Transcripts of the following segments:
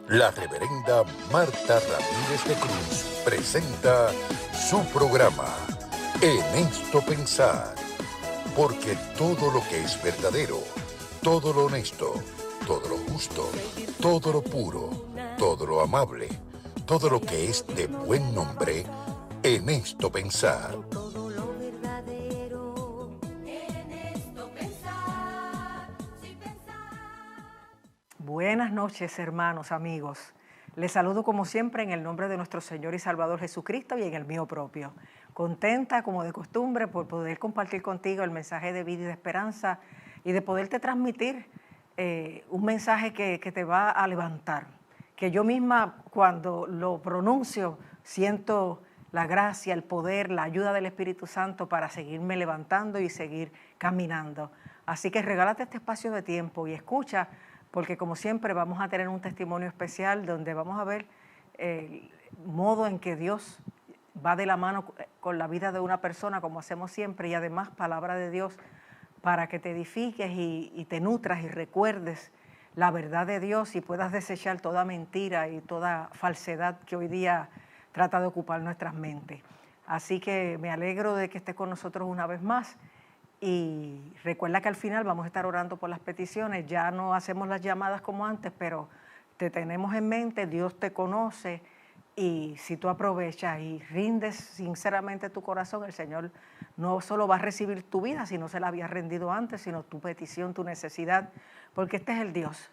La reverenda Marta Ramírez de Cruz presenta su programa, En Esto Pensar. Porque todo lo que es verdadero, todo lo honesto, todo lo justo, todo lo puro, todo lo amable, todo lo que es de buen nombre, en esto pensar. Buenas noches, hermanos, amigos. Les saludo como siempre en el nombre de nuestro Señor y Salvador Jesucristo y en el mío propio. Contenta, como de costumbre, por poder compartir contigo el mensaje de vida y de esperanza y de poderte transmitir un mensaje que te va a levantar. Que yo misma, cuando lo pronuncio, siento la gracia, el poder, la ayuda del Espíritu Santo para seguirme levantando y seguir caminando. Así que regálate este espacio de tiempo y escucha, porque como siempre vamos a tener un testimonio especial donde vamos a ver el modo en que Dios va de la mano con la vida de una persona, como hacemos siempre, y además palabra de Dios para que te edifiques y te nutras y recuerdes la verdad de Dios y puedas desechar toda mentira y toda falsedad que hoy día trata de ocupar nuestras mentes. Así que me alegro de que estés con nosotros una vez más. Y recuerda que al final vamos a estar orando por las peticiones. Ya no hacemos las llamadas como antes, pero te tenemos en mente, Dios te conoce, y si tú aprovechas y rindes sinceramente tu corazón, el Señor no solo va a recibir tu vida, si no se la había rendido antes, sino tu petición, tu necesidad, porque este es el Dios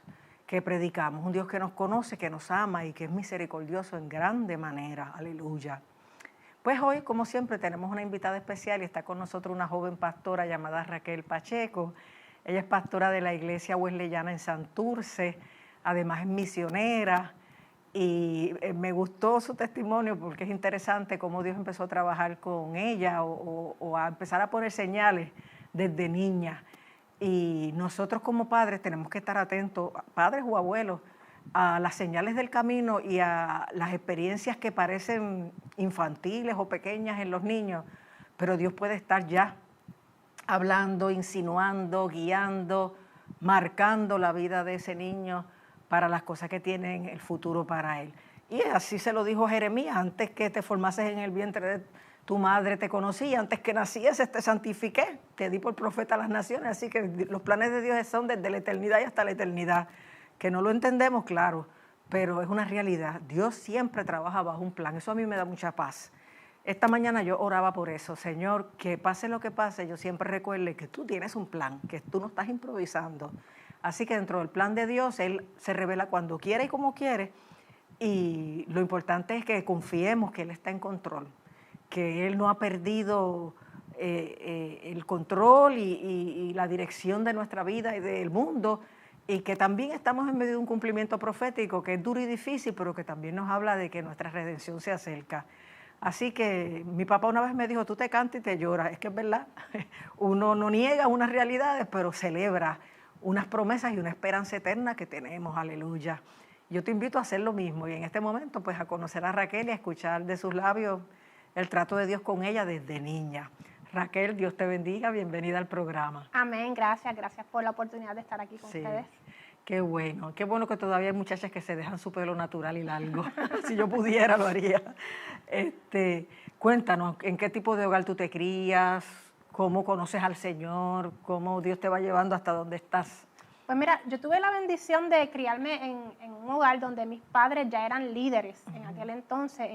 que predicamos, un Dios que nos conoce, que nos ama y que es misericordioso en grande manera. Aleluya. Pues hoy, como siempre, tenemos una invitada especial y está con nosotros una joven pastora llamada Raquel Pacheco. Ella es pastora de la iglesia wesleyana en Santurce, además es misionera, y me gustó su testimonio porque es interesante cómo Dios empezó a trabajar con ella o a empezar a poner señales desde niña. Y nosotros como padres tenemos que estar atentos, padres o abuelos, a las señales del camino y a las experiencias que parecen infantiles o pequeñas en los niños, pero Dios puede estar ya hablando, insinuando, guiando, marcando la vida de ese niño para las cosas que tienen el futuro para él. Y así se lo dijo Jeremías: antes que te formases en el vientre de tu madre te conocí, antes que nacieses te santifiqué, te di por profeta a las naciones. Así que los planes de Dios son desde la eternidad y hasta la eternidad. Que no lo entendemos, claro, pero es una realidad. Dios siempre trabaja bajo un plan. Eso a mí me da mucha paz. Esta mañana yo oraba por eso. Señor, que pase lo que pase, yo siempre recuerde que tú tienes un plan, que tú no estás improvisando. Así que dentro del plan de Dios, Él se revela cuando quiere y como quiere. Y lo importante es que confiemos que Él está en control, que Él no ha perdido el control y la dirección de nuestra vida y del mundo, y que también estamos en medio de un cumplimiento profético que es duro y difícil, pero que también nos habla de que nuestra redención se acerca. Así que mi papá una vez me dijo: tú te cantas y te lloras. Es que es verdad, uno no niega unas realidades, pero celebra unas promesas y una esperanza eterna que tenemos. Aleluya. Yo te invito a hacer lo mismo y en este momento pues a conocer a Raquel y a escuchar de sus labios el trato de Dios con ella desde niña. Raquel, Dios te bendiga, bienvenida al programa. Amén, gracias por la oportunidad de estar aquí con ustedes. Qué bueno que todavía hay muchachas que se dejan su pelo natural y largo. Si yo pudiera lo haría. Cuéntanos, ¿en qué tipo de hogar tú te crías? ¿Cómo conoces al Señor? ¿Cómo Dios te va llevando hasta donde estás? Pues mira, yo tuve la bendición de criarme en un hogar donde mis padres ya eran líderes. En aquel entonces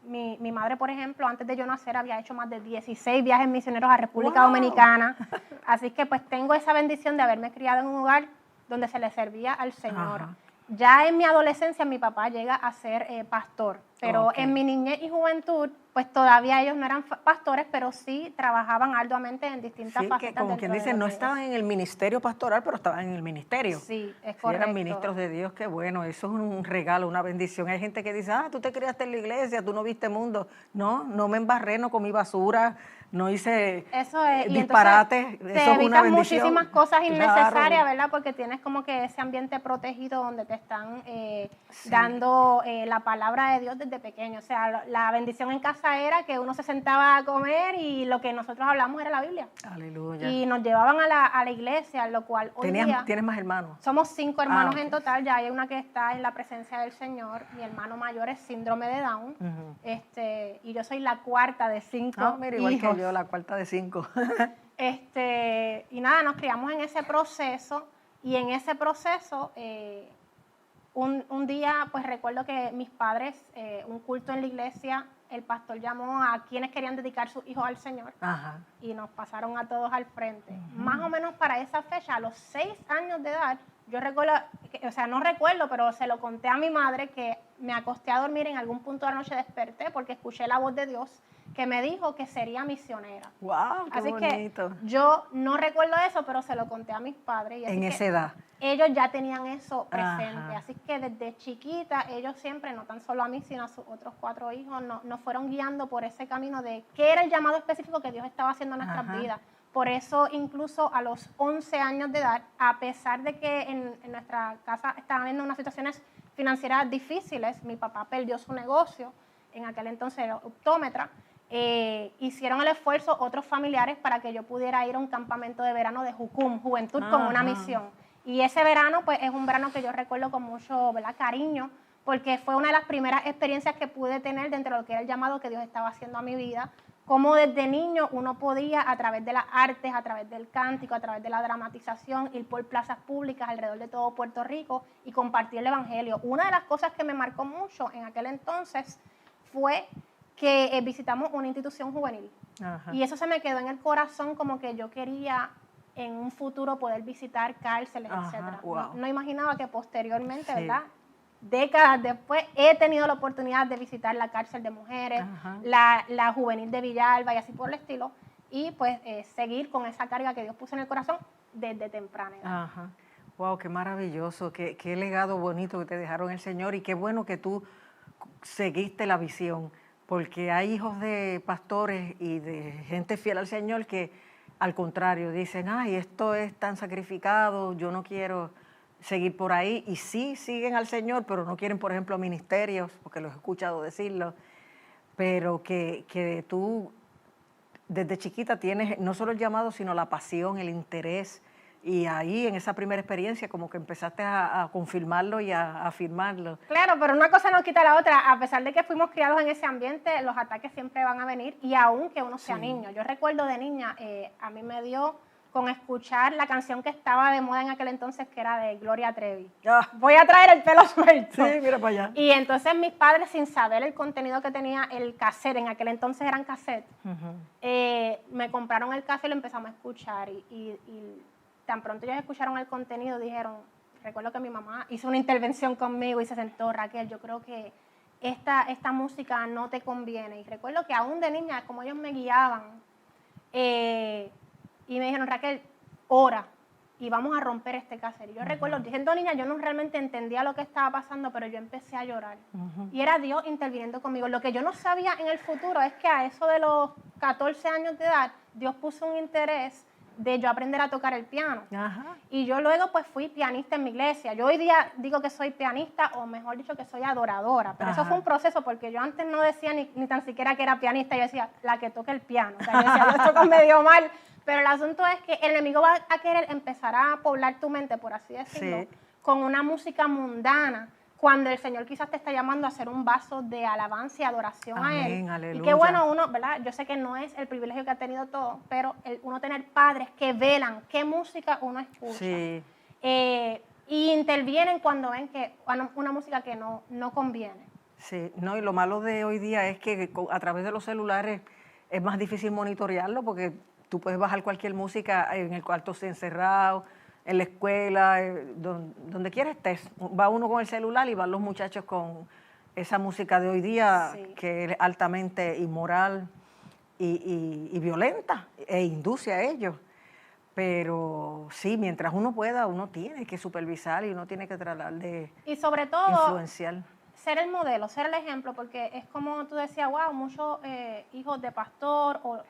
mi madre, por ejemplo, antes de yo nacer había hecho más de 16 viajes misioneros a República Dominicana. Así que pues tengo esa bendición de haberme criado en un hogar donde se le servía al Señor. Ajá. Ya en mi adolescencia mi papá llega a ser pastor, pero en mi niñez y juventud, pues todavía ellos no eran pastores, pero sí trabajaban arduamente en distintas facetas. Que como quien dice, no estaban en el ministerio pastoral, pero estaban en el ministerio. Sí, es correcto. Eran ministros de Dios, qué bueno, eso es un regalo, una bendición. Hay gente que dice: tú te criaste en la iglesia, tú no viste mundo. No me embarré, no comí basura, no hice disparates. Te evitas muchísimas cosas innecesarias, ¿verdad? Porque tienes como que ese ambiente protegido donde te están dando la palabra de Dios desde desde pequeño. O sea, la bendición en casa era que uno se sentaba a comer y lo que nosotros hablamos era la Biblia. Aleluya. Y nos llevaban a la iglesia, lo cual hoy día... ¿Tienes más hermanos? Somos 5 hermanos ok. en total, ya hay una que está en la presencia del Señor. Mi hermano mayor es síndrome de Down, y yo soy la cuarta de 5 mira, igual hijos. que yo, la cuarta de 5. Y nada, nos criamos en ese proceso, y en ese proceso, un día, pues recuerdo que mis padres, un culto en la iglesia, el pastor llamó a quienes querían dedicar sus hijos al Señor. Ajá. Y nos pasaron a todos al frente. Más o menos para esa fecha, a los 6 años de edad, yo recuerdo, no recuerdo, pero se lo conté a mi madre, que me acosté a dormir, en algún punto de la noche desperté porque escuché la voz de Dios que me dijo que sería misionera. ¡Wow! ¡Qué así bonito! Que yo no recuerdo eso, pero se lo conté a mis padres. Y en esa edad. Ellos ya tenían eso presente. Ajá. Así que desde chiquita, ellos siempre, no tan solo a mí, sino a sus otros 4 hijos, nos fueron guiando por ese camino de qué era el llamado específico que Dios estaba haciendo en nuestras vidas. Por eso, incluso a los 11 años de edad, a pesar de que en nuestra casa estaban viendo unas situaciones financieras difíciles, mi papá perdió su negocio, en aquel entonces era optómetra, hicieron el esfuerzo otros familiares para que yo pudiera ir a un campamento de verano de Jucum, Juventud con una misión. Y ese verano, pues, es un verano que yo recuerdo con mucho, ¿verdad?, cariño, porque fue una de las primeras experiencias que pude tener dentro de lo que era el llamado que Dios estaba haciendo a mi vida. Cómo desde niño uno podía, a través de las artes, a través del cántico, a través de la dramatización, ir por plazas públicas alrededor de todo Puerto Rico y compartir el evangelio. Una de las cosas que me marcó mucho en aquel entonces fue que visitamos una institución juvenil. Ajá. Y eso se me quedó en el corazón, como que yo quería en un futuro poder visitar cárceles, etc. Wow. No imaginaba que posteriormente, ¿verdad?, décadas después, he tenido la oportunidad de visitar la cárcel de mujeres, la juvenil de Villalba y así por el estilo, y pues seguir con esa carga que Dios puso en el corazón desde temprana edad. Ajá. Wow, qué maravilloso, qué legado bonito que te dejaron el Señor, y qué bueno que tú seguiste la visión, porque hay hijos de pastores y de gente fiel al Señor que al contrario dicen, ay, esto es tan sacrificado, yo no quiero seguir por ahí, y sí siguen al Señor, pero no quieren, por ejemplo, ministerios, porque los he escuchado decirlo, pero que tú desde chiquita tienes no solo el llamado, sino la pasión, el interés, y ahí en esa primera experiencia como que empezaste a confirmarlo y a afirmarlo. Claro, pero una cosa no quita la otra. A pesar de que fuimos criados en ese ambiente, los ataques siempre van a venir, y aún que uno sea niño. Yo recuerdo de niña, a mí me dio con escuchar la canción que estaba de moda en aquel entonces, que era de Gloria Trevi. Voy a traer el pelo suelto. Sí, mira para allá. Y entonces mis padres, sin saber el contenido que tenía el cassette, en aquel entonces eran cassettes, me compraron el cassette y lo empezamos a escuchar. Y tan pronto ellos escucharon el contenido, dijeron, recuerdo que mi mamá hizo una intervención conmigo y se sentó, Raquel, yo creo que esta música no te conviene. Y recuerdo que aún de niña, como ellos me guiaban, y me dijeron, Raquel, ora y vamos a romper este cassette. Y yo recuerdo, siendo niña, yo no realmente entendía lo que estaba pasando, pero yo empecé a llorar. Y era Dios interviniendo conmigo. Lo que yo no sabía en el futuro es que a eso de los 14 años de edad, Dios puso un interés de yo aprender a tocar el piano. Y yo luego pues fui pianista en mi iglesia. Yo hoy día digo que soy pianista, o mejor dicho que soy adoradora, pero eso fue un proceso, porque yo antes no decía ni tan siquiera que era pianista, yo decía la que toca el piano. O sea, yo decía, yo toco medio mal, pero el asunto es que el enemigo va a querer empezar a poblar tu mente, por así decirlo, con una música mundana, cuando el Señor quizás te está llamando a hacer un vaso de alabanza y adoración a Él. Aleluya. Y qué bueno uno, ¿verdad? Yo sé que no es el privilegio que ha tenido todo, pero uno tener padres que velan qué música uno escucha. Y intervienen cuando ven que una música que no conviene. Sí, no, y lo malo de hoy día es que a través de los celulares es más difícil monitorearlo, porque tú puedes bajar cualquier música en el cuarto encerrado, en la escuela, donde quiera estés. Va uno con el celular y van los muchachos con esa música de hoy día, que es altamente inmoral y violenta, e induce a ellos. Pero sí, mientras uno pueda, uno tiene que supervisar y uno tiene que tratar de y sobre todo influenciar. Ser el modelo, ser el ejemplo, porque es como tú decías, wow, muchos hijos de pastor o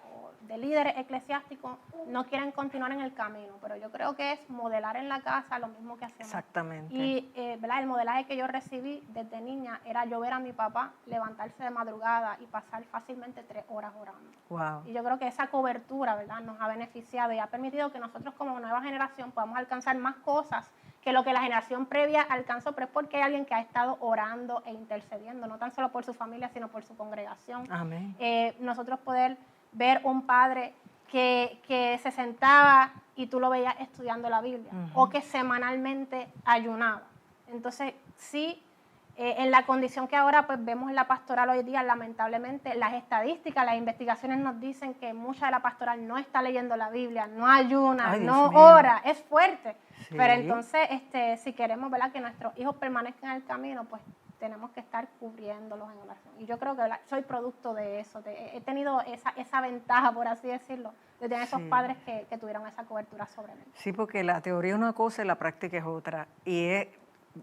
de líderes eclesiásticos no quieren continuar en el camino, pero yo creo que es modelar en la casa lo mismo que hacemos. Exactamente. Y ¿verdad? El modelaje que yo recibí desde niña era yo ver a mi papá levantarse de madrugada y pasar fácilmente 3 horas orando. Wow. Y yo creo que esa cobertura, ¿verdad?, nos ha beneficiado y ha permitido que nosotros como nueva generación podamos alcanzar más cosas que lo que la generación previa alcanzó, pero es porque hay alguien que ha estado orando e intercediendo, no tan solo por su familia, sino por su congregación. Amén. Nosotros poder ver un padre que se sentaba y tú lo veías estudiando la Biblia, o que semanalmente ayunaba. Entonces, sí, en la condición que ahora pues vemos en la pastoral hoy día, lamentablemente, las estadísticas, las investigaciones nos dicen que mucha de la pastoral no está leyendo la Biblia, no ayuna, Ay, no Dios mío. ora, es fuerte. Sí. Pero entonces, si queremos, ¿verdad?, que nuestros hijos permanezcan en el camino, pues tenemos que estar cubriéndolos en oración. Y yo creo que, ¿verdad?, soy producto de eso. He tenido esa ventaja, por así decirlo, de tener esos padres que tuvieron esa cobertura sobre mí. Sí, porque la teoría es una cosa y la práctica es otra.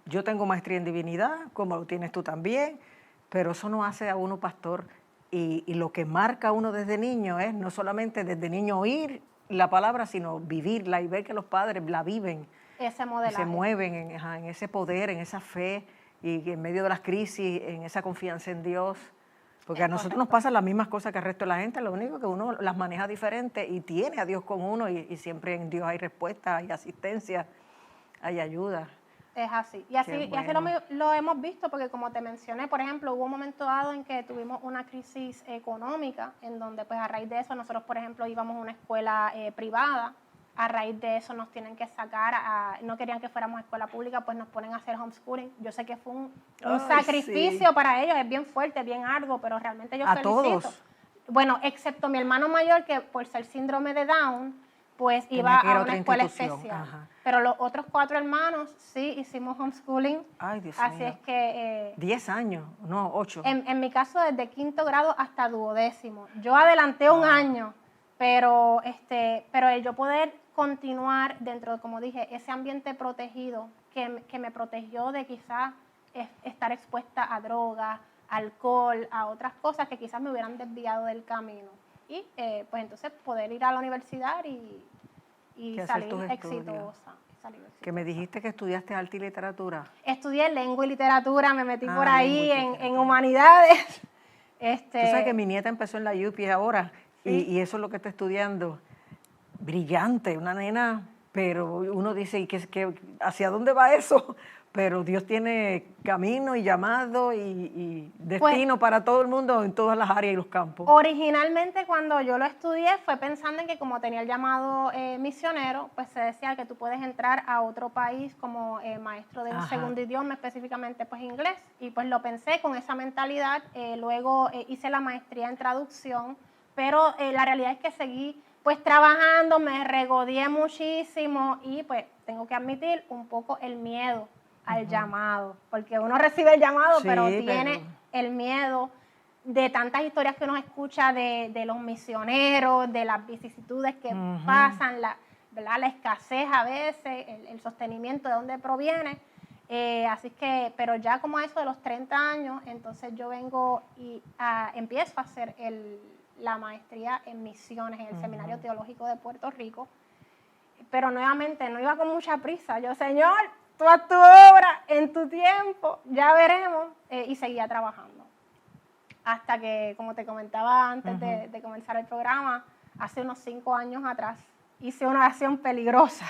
Yo tengo maestría en divinidad, como lo tienes tú también, pero eso no hace a uno pastor. Y lo que marca a uno desde niño es no solamente desde niño oír la palabra, sino vivirla y ver que los padres la viven. Ese modelaje. Y se mueven en ese poder, en esa fe, y en medio de las crisis, en esa confianza en Dios. Porque a nosotros nos pasan las mismas cosas que al resto de la gente, lo único que uno las maneja diferente y tiene a Dios con uno y siempre en Dios hay respuesta, hay asistencia, hay ayuda. Es así. Y así lo hemos visto porque, como te mencioné, por ejemplo, hubo un momento dado en que tuvimos una crisis económica en donde, pues, a raíz de eso, nosotros, por ejemplo, íbamos a una escuela privada. A raíz de eso nos tienen que sacar, no querían que fuéramos a escuela pública, pues nos ponen a hacer homeschooling. Yo sé que fue un sacrificio para ellos, es bien fuerte, bien arduo, pero realmente yo felicito. Todos. Bueno, excepto mi hermano mayor, que por ser síndrome de Down, pues iba a una escuela especial. Ajá. Pero los otros 4 hermanos sí hicimos homeschooling. Ay, Dios Así mío. es que... 10 años, no, 8. En mi caso, desde 5º grado hasta 12º. Yo adelanté un año, pero el yo poder continuar dentro de, como dije, ese ambiente protegido que me protegió de quizás estar expuesta a drogas, alcohol, a otras cosas que quizás me hubieran desviado del camino. Y pues entonces poder ir a la universidad y salir exitosa. Que me dijiste que estudiaste arte y literatura. Estudié lengua y literatura, me metí por ahí en humanidades. Tú sabes que mi nieta empezó en la UPI ahora, ¿sí? y eso es lo que está estudiando. Brillante, una nena, pero uno dice, ¿y hacia dónde va eso? Pero Dios tiene camino y llamado y destino para todo el mundo en todas las áreas y los campos. Originalmente, cuando yo lo estudié, fue pensando en que como tenía el llamado misionero, pues se decía que tú puedes entrar a otro país como maestro de un segundo idioma, específicamente pues inglés. Y pues lo pensé con esa mentalidad. Luego hice la maestría en traducción, pero la realidad es que seguí pues trabajando, me regodeé muchísimo y pues tengo que admitir un poco el miedo al llamado, porque uno recibe el llamado, pero tiene el miedo de tantas historias que uno escucha de los misioneros, de las vicisitudes que pasan, ¿verdad?, la escasez a veces, el sostenimiento de dónde proviene. Así que, pero ya como a eso de los 30 años, entonces yo vengo y empiezo a hacer la maestría en misiones en el Seminario Teológico de Puerto Rico, pero nuevamente no iba con mucha prisa. Yo, Señor, tú haz tu obra en tu tiempo, ya veremos, y seguía trabajando. Hasta que, como te comentaba antes de comenzar el programa, hace unos 5 años atrás, hice una oración peligrosa.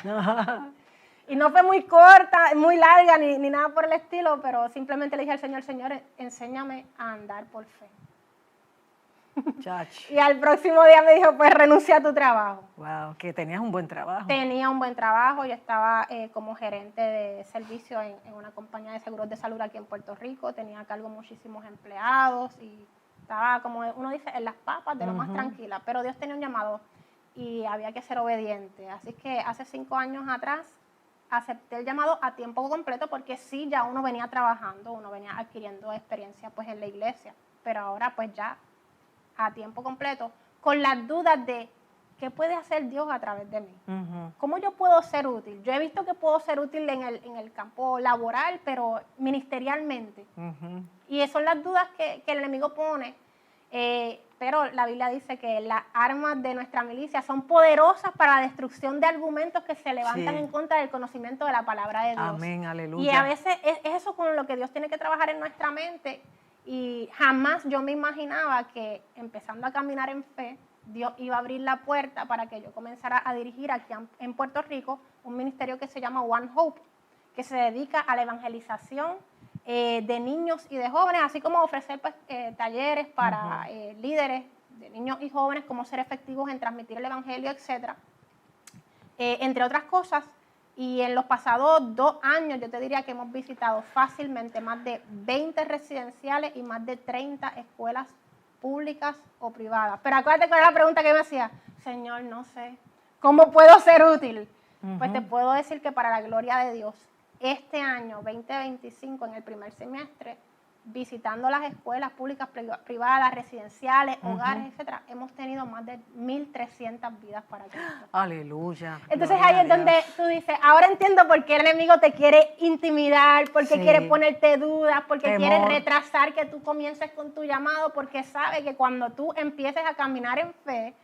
Y no fue muy corta, muy larga, ni nada por el estilo, pero simplemente le dije al Señor, Señor, enséñame a andar por fe. Y al próximo día me dijo, pues renuncia a tu trabajo. Wow, que tenías un buen trabajo. Tenía un buen trabajo, yo estaba como gerente de servicio en una compañía de seguros de salud aquí en Puerto Rico, tenía a cargo muchísimos empleados y estaba, como uno dice, en las papas de lo más tranquila, pero Dios tenía un llamado y había que ser obediente. Así que hace 5 años atrás acepté el llamado a tiempo completo porque sí, ya uno venía trabajando, uno venía adquiriendo experiencia pues en la iglesia, pero ahora pues ya a tiempo completo, con las dudas de qué puede hacer Dios a través de mí. ¿Cómo yo puedo ser útil? Yo he visto que puedo ser útil en el campo laboral, pero ministerialmente. Y esas son las dudas que el enemigo pone. pero la Biblia dice que las armas de nuestra milicia son poderosas para la destrucción de argumentos que se levantan en contra del conocimiento de la palabra de Dios. Amén, aleluya. Y a veces es eso con lo que Dios tiene que trabajar en nuestra mente, y jamás yo me imaginaba que empezando a caminar en fe, Dios iba a abrir la puerta para que yo comenzara a dirigir aquí en Puerto Rico un ministerio que se llama One Hope, que se dedica a la evangelización de niños y de jóvenes, así como ofrecer pues, talleres para líderes de niños y jóvenes, cómo ser efectivos en transmitir el evangelio, etc. Entre otras cosas. Y en los pasados 2 años yo te diría que hemos visitado fácilmente más de 20 residenciales y más de 30 escuelas públicas o privadas. Pero acuérdate cuál era la pregunta que me hacía. Señor, no sé, ¿cómo puedo ser útil? Pues te puedo decir que para la gloria de Dios, este año 2025, en el primer semestre, visitando las escuelas públicas, privadas, residenciales, hogares, etcétera, hemos tenido más de 1,300 vidas para Cristo. Aleluya. Entonces ahí es donde tú dices, ahora entiendo por qué el enemigo te quiere intimidar, por qué quiere ponerte dudas, porque quiere retrasar que tú comiences con tu llamado, porque sabe que cuando tú empieces a caminar en fe,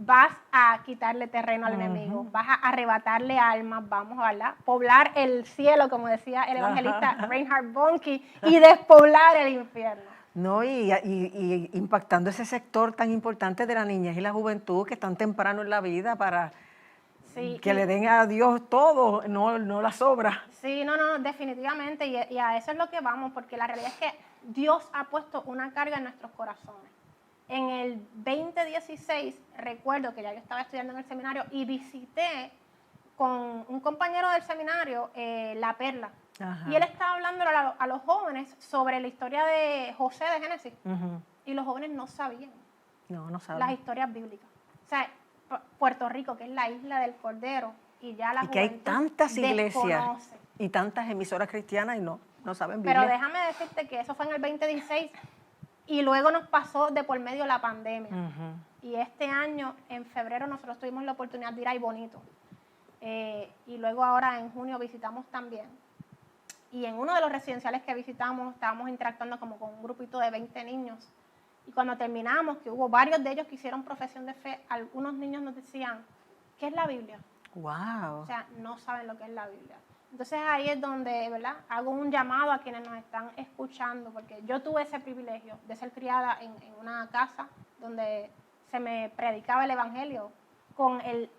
vas a quitarle terreno al enemigo, vas a arrebatarle almas, vamos a poblar el cielo, como decía el evangelista Reinhard Bonnke, y despoblar el infierno. No, y impactando ese sector tan importante de la niñez y la juventud que están temprano en la vida para que le den a Dios todo, no las obras. Sí, no, definitivamente, y a eso es lo que vamos, porque la realidad es que Dios ha puesto una carga en nuestros corazones. En el 2016, recuerdo que ya yo estaba estudiando en el seminario y visité con un compañero del seminario La Perla. Y él estaba hablando a los jóvenes sobre la historia de José de Génesis. Y los jóvenes no sabían las historias bíblicas. O sea, Puerto Rico, que es la isla del Cordero, y ya la juventud que hay tantas iglesias desconoce. Y tantas emisoras cristianas y no saben Biblia. Pero déjame decirte que eso fue en el 2016. Y luego nos pasó de por medio la pandemia. Y este año, en febrero, nosotros tuvimos la oportunidad de ir a Ay Bonito. Y luego ahora en junio visitamos también. Y en uno de los residenciales que visitamos, estábamos interactuando como con un grupito de 20 niños. Y cuando terminamos, que hubo varios de ellos que hicieron profesión de fe, algunos niños nos decían, ¿qué es la Biblia? Wow. O sea, no saben lo que es la Biblia. Entonces ahí es donde, ¿verdad?, hago un llamado a quienes nos están escuchando, porque yo tuve ese privilegio de ser criada en una casa donde se me predicaba el evangelio con el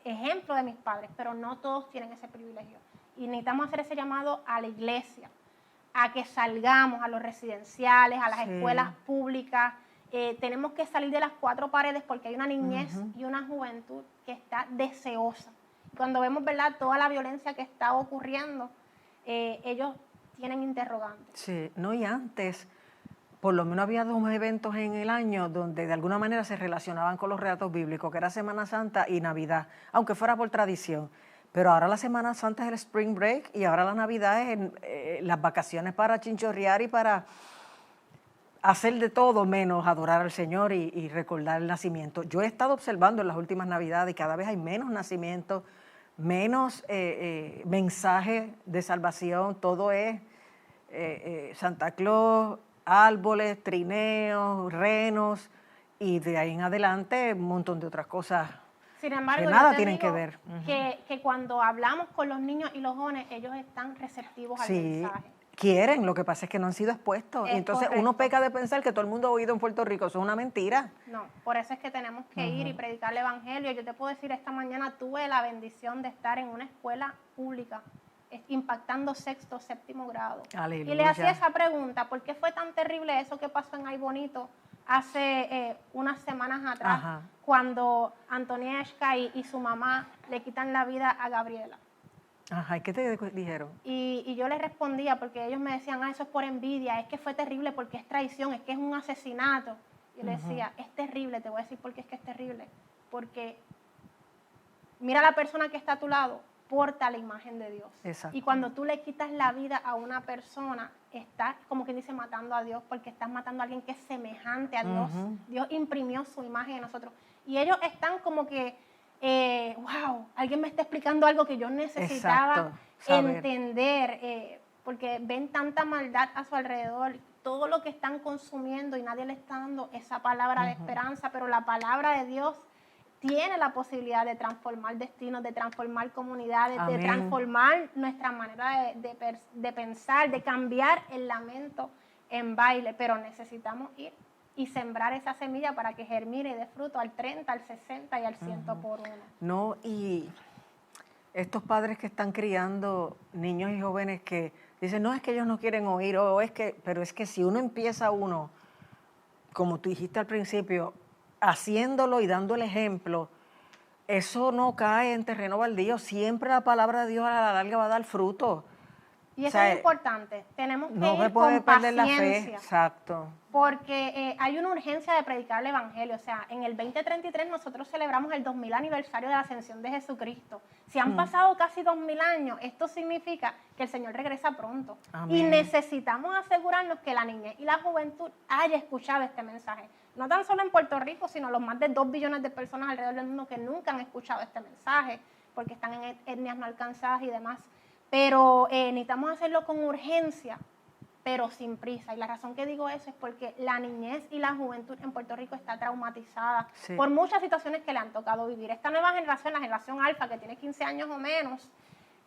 ejemplo de mis padres, pero no todos tienen ese privilegio. Y necesitamos hacer ese llamado a la iglesia, a que salgamos a los residenciales, a las escuelas públicas. Tenemos que salir de las 4 paredes porque hay una niñez y una juventud que está deseosa. Cuando vemos, ¿verdad?, toda la violencia que está ocurriendo, ellos tienen interrogantes. Sí, no, y antes, por lo menos había 2 eventos en el año donde de alguna manera se relacionaban con los relatos bíblicos, que era Semana Santa y Navidad, aunque fuera por tradición. Pero ahora la Semana Santa es el Spring Break y ahora la Navidad es las vacaciones para chinchorrear y para hacer de todo menos adorar al Señor y recordar el nacimiento. Yo he estado observando en las últimas Navidades y cada vez hay menos nacimientos, menos mensajes de salvación, todo es Santa Claus, árboles, trineos, renos, y de ahí en adelante un montón de otras cosas. Sin embargo, que nada tienen que ver. Que cuando hablamos con los niños y los jóvenes, ellos están receptivos al mensaje. Quieren, lo que pasa es que no han sido expuestos. Es entonces correcto. Uno peca de pensar que todo el mundo ha oído en Puerto Rico. Eso es una mentira. No, por eso es que tenemos que ir y predicar el evangelio. Yo te puedo decir, esta mañana tuve la bendición de estar en una escuela pública impactando 6º, 7º grado. Aleluya. Y le hacía esa pregunta, ¿por qué fue tan terrible eso que pasó en Ay Bonito hace unas semanas atrás, cuando Antonieshka y su mamá le quitan la vida a Gabriela? Ajá, ¿y qué te dijeron? Y yo les respondía, porque ellos me decían, eso es por envidia, es que fue terrible porque es traición, es que es un asesinato. Yo les decía, es terrible, te voy a decir por qué es que es terrible. Porque mira a la persona que está a tu lado, porta la imagen de Dios. Exacto. Y cuando tú le quitas la vida a una persona, estás, como quien dice, matando a Dios, porque estás matando a alguien que es semejante a Dios. Dios imprimió su imagen en nosotros. Y ellos están como que, wow, alguien me está explicando algo que yo necesitaba entender, porque ven tanta maldad a su alrededor, todo lo que están consumiendo y nadie le está dando esa palabra de esperanza, pero la palabra de Dios tiene la posibilidad de transformar destinos, de transformar comunidades, de transformar nuestra manera de pensar, de cambiar el lamento en baile, pero necesitamos ir y sembrar esa semilla para que germine y dé fruto al 30, al 60 y al 100 por uno. No, y estos padres que están criando niños y jóvenes que dicen, no, es que ellos no quieren oír, pero es que si uno empieza como tú dijiste al principio, haciéndolo y dando el ejemplo, eso no cae en terreno baldío. Siempre la palabra de Dios a la larga va a dar fruto. Y eso es importante. Tenemos que ir con perder la fe. Exacto. Porque hay una urgencia de predicar el Evangelio. O sea, en el 2033 nosotros celebramos el 2000 aniversario de la ascensión de Jesucristo. Si han pasado casi 2000 años, esto significa que el Señor regresa pronto. Amén. Y necesitamos asegurarnos que la niñez y la juventud haya escuchado este mensaje. No tan solo en Puerto Rico, sino los más de 2 billones de personas alrededor del mundo que nunca han escuchado este mensaje, porque están en etnias no alcanzadas y demás. Pero necesitamos hacerlo con urgencia, pero sin prisa. Y la razón que digo eso es porque la niñez y la juventud en Puerto Rico está traumatizada por muchas situaciones que le han tocado vivir. Esta nueva generación, la generación alfa, que tiene 15 años o menos,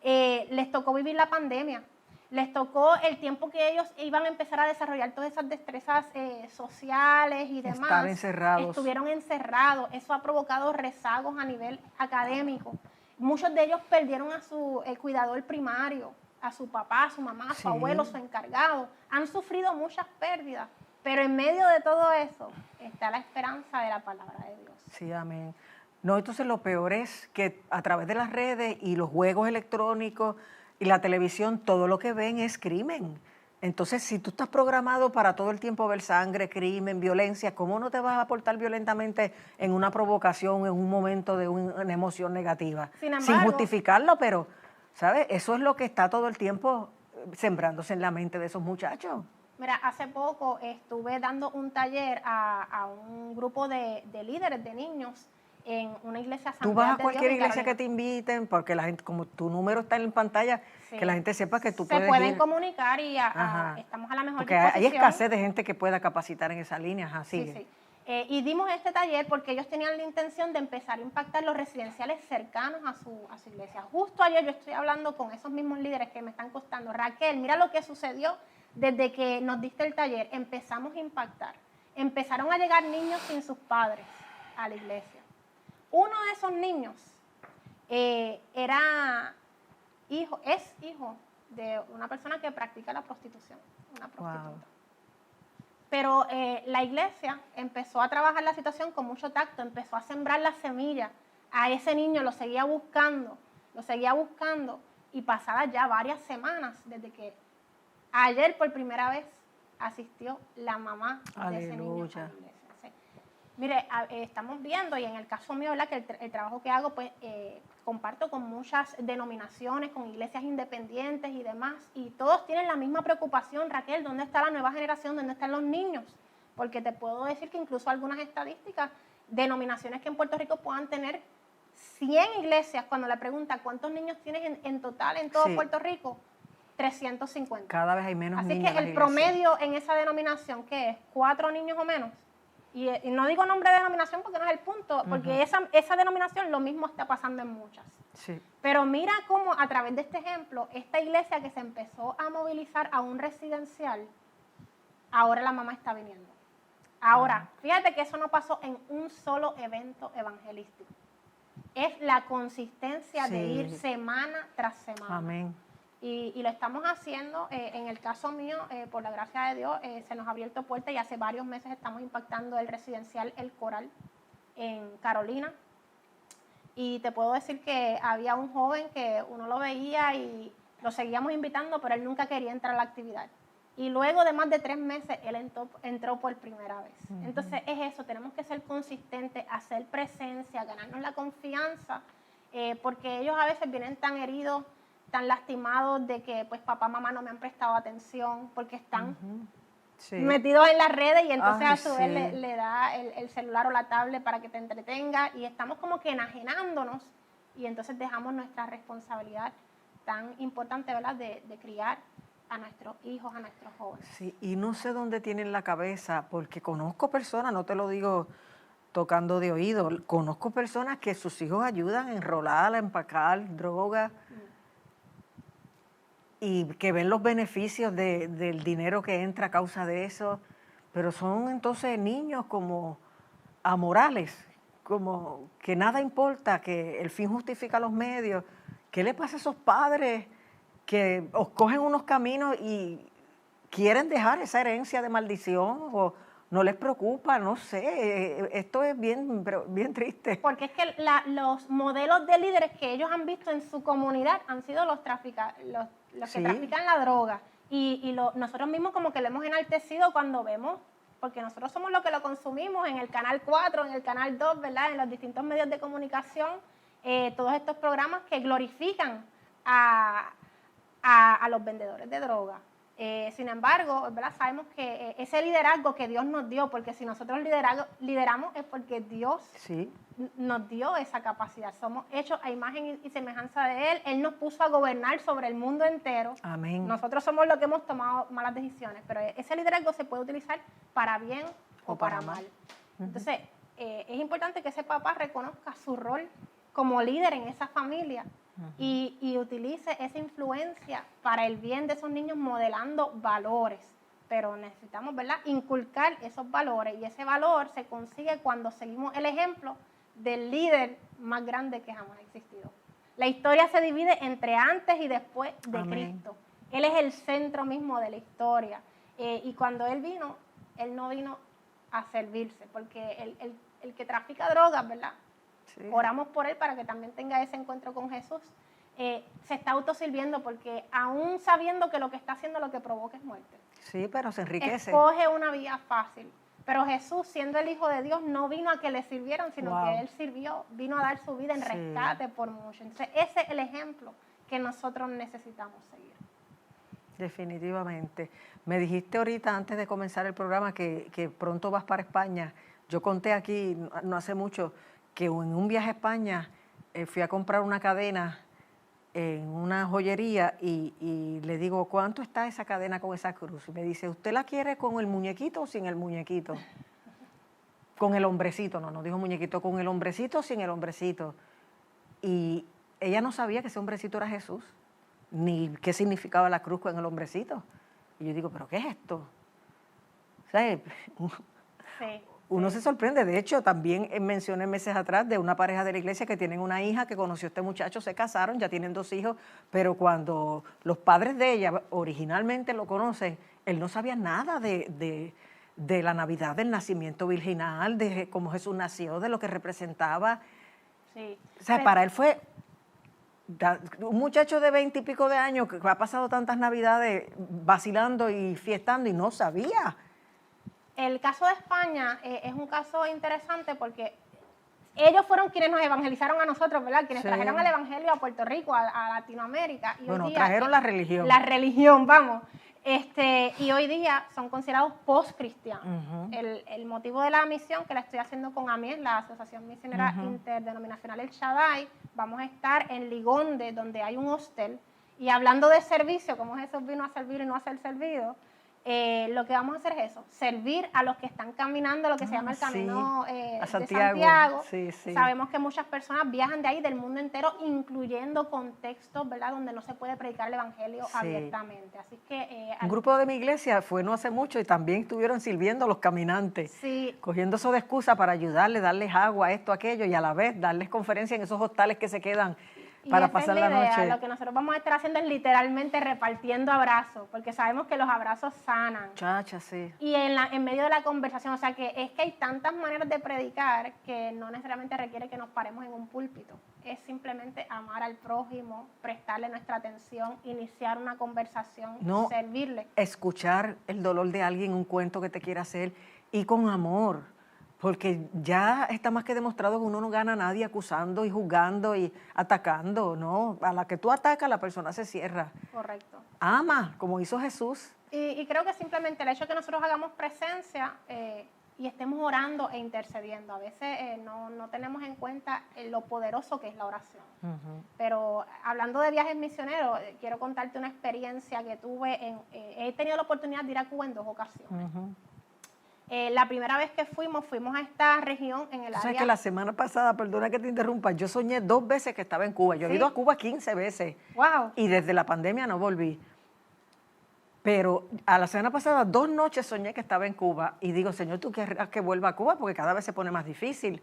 les tocó vivir la pandemia. Les tocó el tiempo que ellos iban a empezar a desarrollar todas esas destrezas sociales y demás. Estar encerrados. Estuvieron encerrados. Eso ha provocado rezagos a nivel académico. Muchos de ellos perdieron a su cuidador primario, a su papá, a su mamá, a su abuelo, a su encargado. Han sufrido muchas pérdidas, pero en medio de todo eso está la esperanza de la palabra de Dios. Sí, amén. No, entonces lo peor es que a través de las redes y los juegos electrónicos y la televisión, todo lo que ven es crimen. Entonces, si tú estás programado para todo el tiempo ver sangre, crimen, violencia, ¿cómo no te vas a portar violentamente en una provocación, en un momento de una emoción negativa? Sin justificarlo, pero, ¿sabes? Eso es lo que está todo el tiempo sembrándose en la mente de esos muchachos. Mira, hace poco estuve dando un taller a un grupo de líderes de niños en una iglesia Asamblea de Dios. Tú vas a cualquier iglesia que te inviten, porque la gente, como tu número está en pantalla, que la gente sepa que tú puedes ir. Se pueden comunicar y estamos a la mejor disposición. Porque hay escasez de gente que pueda capacitar en esa línea. Sí. Y dimos este taller porque ellos tenían la intención de empezar a impactar los residenciales cercanos a su iglesia. Justo ayer yo estoy hablando con esos mismos líderes que me están costando. Raquel, mira lo que sucedió desde que nos diste el taller. Empezamos a impactar. Empezaron a llegar niños sin sus padres a la iglesia. Uno de esos niños es hijo de una persona que practica la prostitución, una prostituta. Wow. Pero la iglesia empezó a trabajar la situación con mucho tacto, empezó a sembrar la semilla. A ese niño lo seguía buscando y pasadas ya varias semanas desde que ayer por primera vez asistió la mamá de ese niño a la iglesia. Mire, estamos viendo, y en el caso mío, ¿verdad?, que el trabajo que hago, pues comparto con muchas denominaciones, con iglesias independientes y demás, y todos tienen la misma preocupación. Raquel, ¿dónde está la nueva generación? ¿Dónde están los niños? Porque te puedo decir que incluso algunas estadísticas, denominaciones que en Puerto Rico puedan tener 100 iglesias, cuando le preguntan cuántos niños tienes en total en todo Puerto Rico, 350. Cada vez hay menos niños. Así que el promedio en esa denominación, ¿qué es? 4 niños o menos. Y no digo nombre de denominación porque no es el punto, porque esa denominación lo mismo está pasando en muchas. Sí. Pero mira cómo a través de este ejemplo, esta iglesia que se empezó a movilizar a un residencial, ahora la mamá está viniendo. Ahora, fíjate que eso no pasó en un solo evento evangelístico. Es la consistencia de ir semana tras semana. Amén. Y lo estamos haciendo, en el caso mío, por la gracia de Dios, se nos ha abierto puerta y hace varios meses estamos impactando el residencial El Coral en Carolina. Y te puedo decir que había un joven que uno lo veía y lo seguíamos invitando, pero él nunca quería entrar a la actividad. Y luego de más de 3 meses, él entró por primera vez. Entonces es eso, tenemos que ser consistentes, hacer presencia, ganarnos la confianza, porque ellos a veces vienen tan heridos, tan lastimados de que pues papá, mamá no me han prestado atención porque están metidos en las redes y entonces a su vez le da el celular o la tablet para que te entretenga y estamos como que enajenándonos y entonces dejamos nuestra responsabilidad tan importante, ¿verdad?, de criar a nuestros hijos, a nuestros jóvenes. Sí, y no sé dónde tienen la cabeza, porque conozco personas, no te lo digo tocando de oído, conozco personas que sus hijos ayudan a enrolar, a empacar droga y que ven los beneficios del dinero que entra a causa de eso, pero son entonces niños como amorales, como que nada importa, que el fin justifica los medios. ¿Qué le pasa a esos padres que os cogen unos caminos y quieren dejar esa herencia de maldición o no les preocupa? No sé, esto es bien triste. Porque es que los modelos de líderes que ellos han visto en su comunidad han sido los Sí. que trafican la droga. Nosotros mismos como que lo hemos enaltecido cuando vemos, porque nosotros somos los que lo consumimos en el Canal 4, en el Canal 2, ¿verdad? En los distintos medios de comunicación, todos estos programas que glorifican a los vendedores de droga. Sin embargo, ¿verdad? Sabemos que ese liderazgo que Dios nos dio, porque si nosotros lideramos es porque Dios Sí. nos dio esa capacidad. Somos hechos a imagen y semejanza de Él. Él nos puso a gobernar sobre el mundo entero. Amén. Nosotros somos los que hemos tomado malas decisiones, pero ese liderazgo se puede utilizar para bien o para mal. Entonces, es importante que ese papá reconozca su rol como líder en esa familia y utilice esa influencia para el bien de esos niños modelando valores. Pero necesitamos, ¿verdad?, inculcar esos valores, y ese valor se consigue cuando seguimos el ejemplo del líder más grande que jamás ha existido. La historia se divide entre antes y después de Amén. Cristo. Él es el centro mismo de la historia. Y cuando Él vino, Él no vino a servirse, porque el que trafica drogas, ¿verdad? Sí. Oramos por él para que también tenga ese encuentro con Jesús. Se está autosirviendo porque aún sabiendo que lo que está haciendo lo que provoca es muerte. Sí, pero se enriquece. Escoge una vía fácil. Pero Jesús, siendo el Hijo de Dios, no vino a que le sirvieran, sino Wow. que Él sirvió, vino a dar su vida en Sí. rescate por mucho. Entonces, ese es el ejemplo que nosotros necesitamos seguir. Definitivamente. Me dijiste ahorita, antes de comenzar el programa, que pronto vas para España. Yo conté aquí, no hace mucho, que en un viaje a España fui a comprar una cadena en una joyería y le digo, ¿cuánto está esa cadena con esa cruz? Y me dice, ¿usted la quiere con el muñequito o sin el muñequito? Con el hombrecito, no dijo muñequito, con el hombrecito o sin el hombrecito. Y ella no sabía que ese hombrecito era Jesús, ni qué significaba la cruz con el hombrecito. Y yo digo, ¿pero qué es esto? O sea, Sí. uno se sorprende. De hecho, también mencioné meses atrás de una pareja de la iglesia que tienen una hija que conoció a este muchacho, se casaron, ya tienen 2 hijos, pero cuando los padres de ella originalmente lo conocen, él no sabía nada de la Navidad, del nacimiento virginal, de cómo Jesús nació, de lo que representaba. Sí. O sea, para él fue un muchacho de 20 y pico de años que ha pasado tantas Navidades vacilando y fiestando y no sabía. El caso de España es un caso interesante porque ellos fueron quienes nos evangelizaron a nosotros, ¿verdad? Quienes Sí. trajeron el evangelio a Puerto Rico, a Latinoamérica. Y Bueno, hoy día, trajeron la religión. La religión, vamos. Y hoy día son considerados post-cristianos. Ujú. El motivo de la misión que la estoy haciendo con AMIES, la Asociación Misionera Interdenominacional El Shaddai, vamos a estar en Ligonde, donde hay un hostel. Y hablando de servicio, como Jesús vino a servir y no a ser servido, lo que vamos a hacer es eso, servir a los que están caminando lo que se llama el sí, camino a de Santiago. Santiago. Sí, sí. Sabemos que muchas personas viajan de ahí, del mundo entero, incluyendo contextos, ¿verdad?, donde no se puede predicar el evangelio Sí. abiertamente. Así que Un grupo de mi iglesia fue no hace mucho y también estuvieron sirviendo a los caminantes, sí, cogiendo eso de excusa para ayudarles, darles agua, esto, aquello, y a la vez darles conferencia en esos hostales que se quedan y para esa pasar es la la idea. noche. Lo que nosotros vamos a estar haciendo es literalmente repartiendo abrazos, porque sabemos que los abrazos sanan. Chacha, sí. Y en medio de la conversación, o sea que es que hay tantas maneras de predicar que no necesariamente requiere que nos paremos en un púlpito. Es simplemente amar al prójimo, prestarle nuestra atención, iniciar una conversación, No. servirle. Escuchar el dolor de alguien, un cuento que te quiera hacer, y con amor. Porque ya está más que demostrado que uno no gana a nadie acusando y juzgando y atacando, ¿no? A la que tú atacas, la persona se cierra. Correcto. Ama, como hizo Jesús. Y creo que simplemente el hecho de que nosotros hagamos presencia y estemos orando e intercediendo. A veces no tenemos en cuenta lo poderoso que es la oración. Pero hablando de viajes misioneros, quiero contarte una experiencia que tuve. He tenido la oportunidad de ir a Cuba en 2 ocasiones. La primera vez que fuimos a esta región en el área... O sea que la semana pasada, perdona que te interrumpa, yo soñé 2 veces que estaba en Cuba. Yo he ido a Cuba 15 veces. ¡Wow! Y desde la pandemia no volví. Pero a la semana pasada 2 noches soñé que estaba en Cuba y digo, Señor, ¿tú querrás que vuelva a Cuba? Porque cada vez se pone más difícil.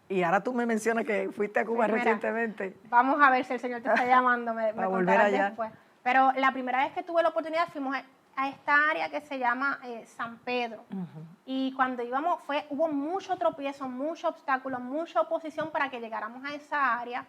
Y ahora tú me mencionas que fuiste a Cuba recientemente. Vamos a ver si el Señor te está llamando, me volver allá después. Pero la primera vez que tuve la oportunidad fuimos a esta área que se llama San Pedro. Y cuando íbamos hubo mucho tropiezo, mucho obstáculo, mucha oposición para que llegáramos a esa área.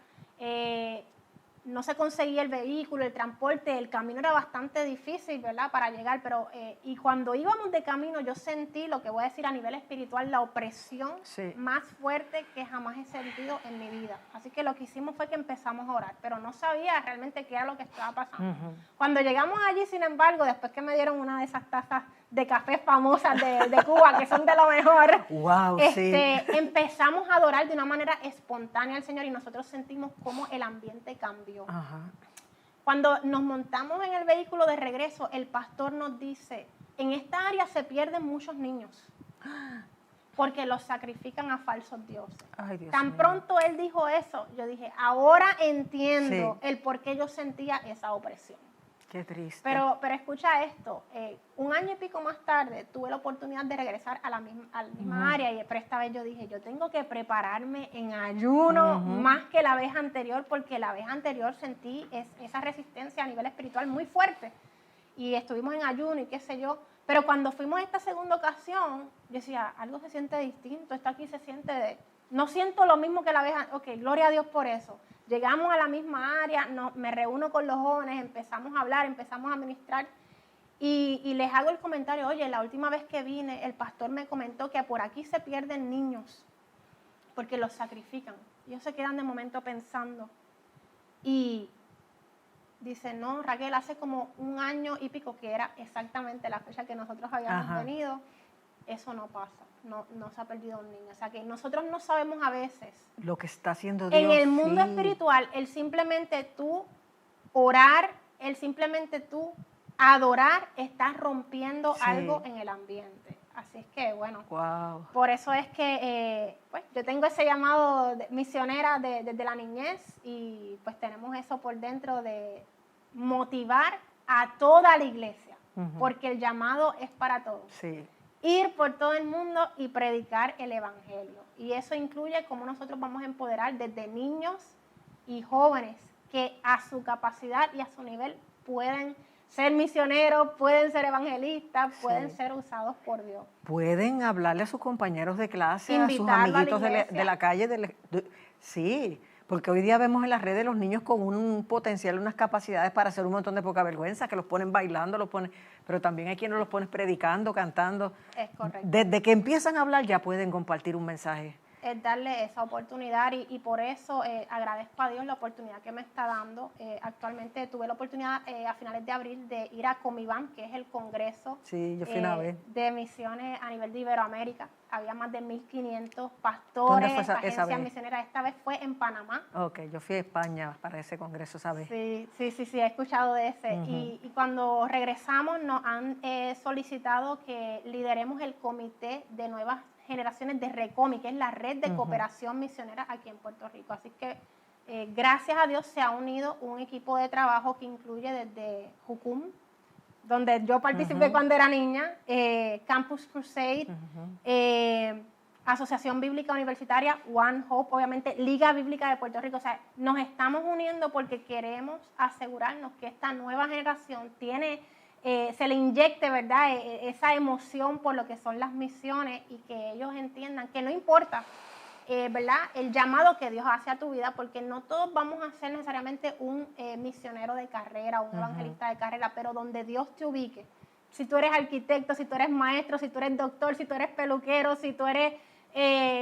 No se conseguía el vehículo, el transporte, el camino era bastante difícil, ¿verdad?, para llegar, pero y cuando íbamos de camino yo sentí, lo que voy a decir a nivel espiritual, la opresión más fuerte que jamás he sentido en mi vida. Así que lo que hicimos fue que empezamos a orar, pero no sabía realmente qué era lo que estaba pasando. Cuando llegamos allí, sin embargo, después que me dieron una de esas tazas de café famosas de Cuba, que son de lo mejor, wow, empezamos a adorar de una manera espontánea al Señor y nosotros sentimos cómo el ambiente cambió. Cuando nos montamos en el vehículo de regreso, el pastor nos dice, en esta área se pierden muchos niños porque los sacrifican a falsos dioses. Ay, Dios Tan mío. pronto él dijo eso, yo dije, ahora entiendo el por qué yo sentía esa opresión. Qué triste. Pero escucha esto, 1 año y pico más tarde tuve la oportunidad de regresar a la misma área, pero esta vez yo dije, yo tengo que prepararme en ayuno más que la vez anterior, porque la vez anterior sentí esa resistencia a nivel espiritual muy fuerte y estuvimos en ayuno y qué sé yo, pero cuando fuimos a esta segunda ocasión, yo decía, algo se siente distinto, esto aquí se siente no siento lo mismo que la vez anterior, ok, gloria a Dios por eso. Llegamos a la misma área, me reúno con los jóvenes, empezamos a hablar, empezamos a ministrar y les hago el comentario, oye, la última vez que vine, el pastor me comentó que por aquí se pierden niños porque los sacrifican. Ellos se quedan de momento pensando y dicen, no, Raquel, hace como 1 año y pico, que era exactamente la fecha que nosotros habíamos venido, eso no pasa. No se ha perdido un niño. O sea que nosotros no sabemos a veces lo que está haciendo Dios. En el mundo espiritual, el simplemente tú orar, el simplemente tú adorar, estás rompiendo algo en el ambiente. Así es que, bueno, por eso es que pues, yo tengo ese llamado misionera desde la niñez y pues tenemos eso por dentro de motivar a toda la iglesia, porque el llamado es para todos. Ir por todo el mundo y predicar el evangelio. Y eso incluye cómo nosotros vamos a empoderar desde niños y jóvenes que a su capacidad y a su nivel pueden ser misioneros, pueden ser evangelistas, pueden ser usados por Dios. Pueden hablarle a sus compañeros de clase, a sus amiguitos de la calle. Sí, porque hoy día vemos en las redes los niños con un potencial, unas capacidades para hacer un montón de poca vergüenza, que los ponen bailando, pero también hay quienes los ponen predicando, cantando. Es correcto. Desde que empiezan a hablar ya pueden compartir un mensaje. Es darle esa oportunidad y por eso agradezco a Dios la oportunidad que me está dando. Actualmente tuve la oportunidad a finales de abril de ir a Comibam, que es el congreso yo fui una vez. de misiones a nivel de Iberoamérica. Había más de 1.500 pastores, agencias misioneras. Esta vez fue en Panamá. Ok, yo fui a España para ese congreso, ¿sabes? Sí, he escuchado de ese. Y cuando regresamos nos han solicitado que lideremos el comité de nuevas generaciones de RECOMI, que es la red de cooperación misionera aquí en Puerto Rico. Así que gracias a Dios se ha unido un equipo de trabajo que incluye desde Jucum, donde yo participé cuando era niña, Campus Crusade, Asociación Bíblica Universitaria, One Hope, obviamente Liga Bíblica de Puerto Rico. O sea, nos estamos uniendo porque queremos asegurarnos que esta nueva generación se le inyecte, ¿verdad?, esa emoción por lo que son las misiones y que ellos entiendan que no importa, ¿verdad?, el llamado que Dios hace a tu vida, porque no todos vamos a ser necesariamente un misionero de carrera, un evangelista de carrera, pero donde Dios te ubique. Si tú eres arquitecto, si tú eres maestro, si tú eres doctor, si tú eres peluquero, si tú eres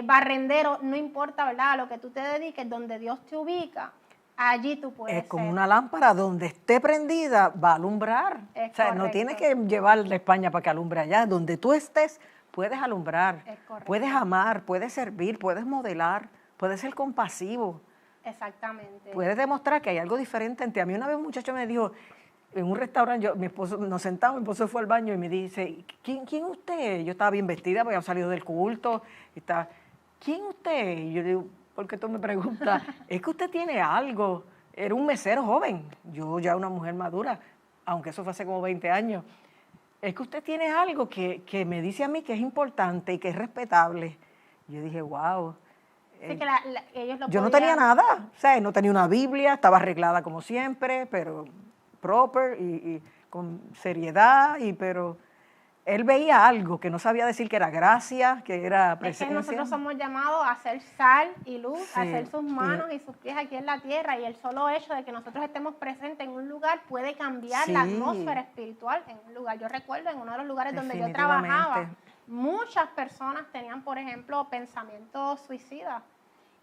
barrendero, no importa, ¿verdad?, a lo que tú te dediques, donde Dios te ubica, allí tú puedes Es como una lámpara, donde esté prendida va a alumbrar. O sea, no tienes que llevarla a España para que alumbre allá. Donde tú estés puedes alumbrar, Es correcto. puedes amar, puedes servir, puedes modelar, puedes ser compasivo. Exactamente. Puedes demostrar que hay algo diferente en ti. A mí una vez un muchacho me dijo, en un restaurante, mi esposo nos sentamos, mi esposo fue al baño y me dice, ¿quién usted? Yo estaba bien vestida, porque había salido del culto. Y estaba, ¿quién usted? Y yo digo, ¿por qué tú me preguntas? Es que usted tiene algo. Era un mesero joven, yo ya una mujer madura, aunque eso fue hace como 20 años. Es que usted tiene algo que me dice a mí que es importante y que es respetable. Yo dije, wow. Sí, que ellos lo Yo no podían- tenía nada, o sea, no tenía una Biblia, estaba arreglada como siempre, pero proper y con seriedad, pero él veía algo que no sabía decir que era gracia, que era Es presencia. que nosotros somos llamados a ser sal y luz, Sí, a hacer sus manos y sus pies aquí en la tierra, y el solo hecho de que nosotros estemos presentes en un lugar puede cambiar la Sí. atmósfera espiritual en un lugar. Yo recuerdo en uno de los lugares donde yo Definitivamente. trabajaba, muchas personas tenían, por ejemplo, pensamientos suicidas.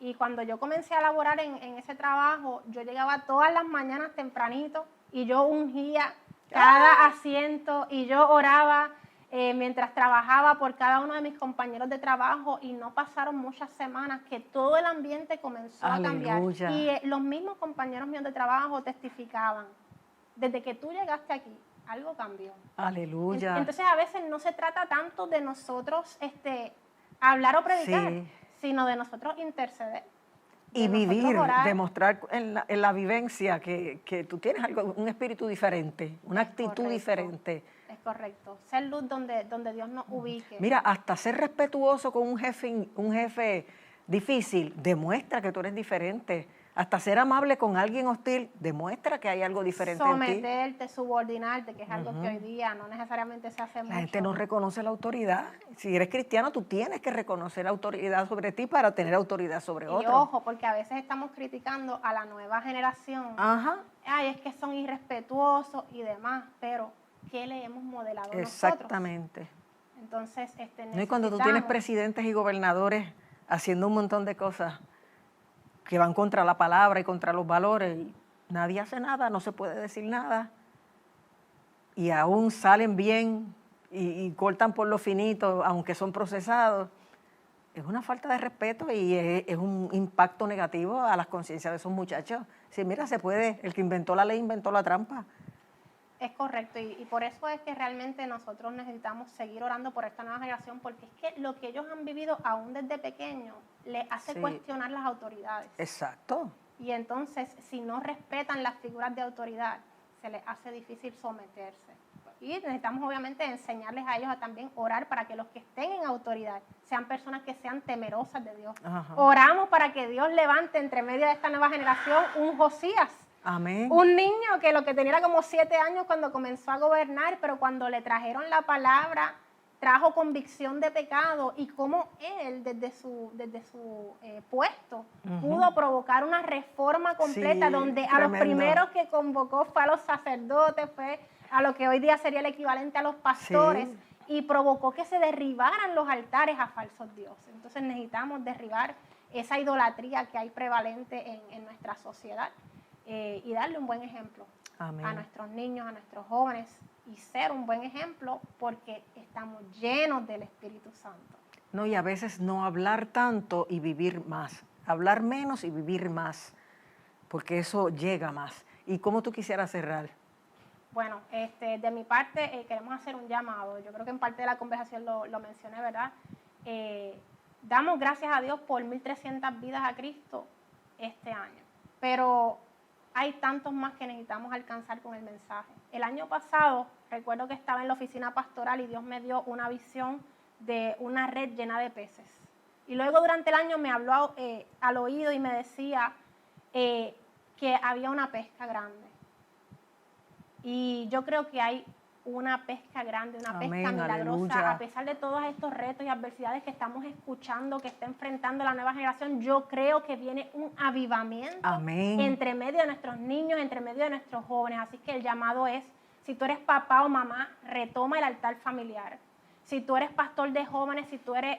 Y cuando yo comencé a laborar en ese trabajo, yo llegaba todas las mañanas tempranito y yo ungía cada asiento y yo oraba mientras trabajaba por cada uno de mis compañeros de trabajo, y no pasaron muchas semanas que todo el ambiente comenzó a cambiar. Aleluya. Y los mismos compañeros míos de trabajo testificaban, desde que tú llegaste aquí, algo cambió. Aleluya. Entonces a veces no se trata tanto de nosotros hablar o predicar, Sí. sino de nosotros interceder. Y de nosotros vivir, orar. demostrar en la vivencia que tú tienes algo, un espíritu diferente, una Es actitud correcto. diferente. Es correcto. Ser luz donde Dios nos ubique. Mira, hasta ser respetuoso con un jefe difícil demuestra que tú eres diferente. Hasta ser amable con alguien hostil demuestra que hay algo diferente en ti. Someterte, subordinarte, que es algo que hoy día no necesariamente se hace mucho. La gente no reconoce la autoridad. Si eres cristiano, tú tienes que reconocer la autoridad sobre ti para tener autoridad sobre Y otros. ojo, porque a veces estamos criticando a la nueva generación. Ajá. Ay, es que son irrespetuosos y demás, pero ¿qué le hemos modelado nosotros? Exactamente. Entonces, No, y cuando tú tienes presidentes y gobernadores haciendo un montón de cosas que van contra la palabra y contra los valores, y nadie hace nada, no se puede decir nada, y aún salen bien y cortan por lo finito, aunque son procesados, es una falta de respeto y es un impacto negativo a las conciencias de esos muchachos. Sí, mira, se puede, el que inventó la ley inventó la trampa. Es correcto, y por eso es que realmente nosotros necesitamos seguir orando por esta nueva generación, porque es que lo que ellos han vivido aún desde pequeños les hace Sí. cuestionar las autoridades. Exacto. Y entonces, si no respetan las figuras de autoridad, se les hace difícil someterse. Y necesitamos obviamente enseñarles a ellos a también orar para que los que estén en autoridad sean personas que sean temerosas de Dios. Ajá. Oramos para que Dios levante entre medio de esta nueva generación un Josías. Amén. Un niño que lo que tenía era como 7 años cuando comenzó a gobernar, pero cuando le trajeron la palabra, trajo convicción de pecado, y cómo él, desde su puesto, pudo provocar una reforma completa, Sí, donde a los tremendo. primeros que convocó fue a los sacerdotes, fue a lo que hoy día sería el equivalente a los pastores, Sí. y provocó que se derribaran los altares a falsos dioses. Entonces necesitamos derribar esa idolatría que hay prevalente en nuestra sociedad. Y darle un buen ejemplo Amén. a nuestros niños, a nuestros jóvenes, y ser un buen ejemplo porque estamos llenos del Espíritu Santo. No, y a veces no hablar tanto y vivir más. Hablar menos y vivir más, porque eso llega más. ¿Y cómo tú quisieras cerrar? Bueno, de mi parte queremos hacer un llamado. Yo creo que en parte de la conversación lo mencioné, ¿verdad? Damos gracias a Dios por 1.300 vidas a Cristo este año, pero hay tantos más que necesitamos alcanzar con el mensaje. El año pasado, recuerdo que estaba en la oficina pastoral y Dios me dio una visión de una red llena de peces. Y luego durante el año me habló al oído y me decía que había una pesca grande. Y yo creo que hay una pesca grande, una Amén, pesca milagrosa, aleluya. a pesar de todos estos retos y adversidades que estamos escuchando, que está enfrentando la nueva generación. Yo creo que viene un avivamiento Amén. entre medio de nuestros niños, entre medio de nuestros jóvenes. Así que el llamado es, si tú eres papá o mamá, retoma el altar familiar. Si tú eres pastor de jóvenes, si tú eres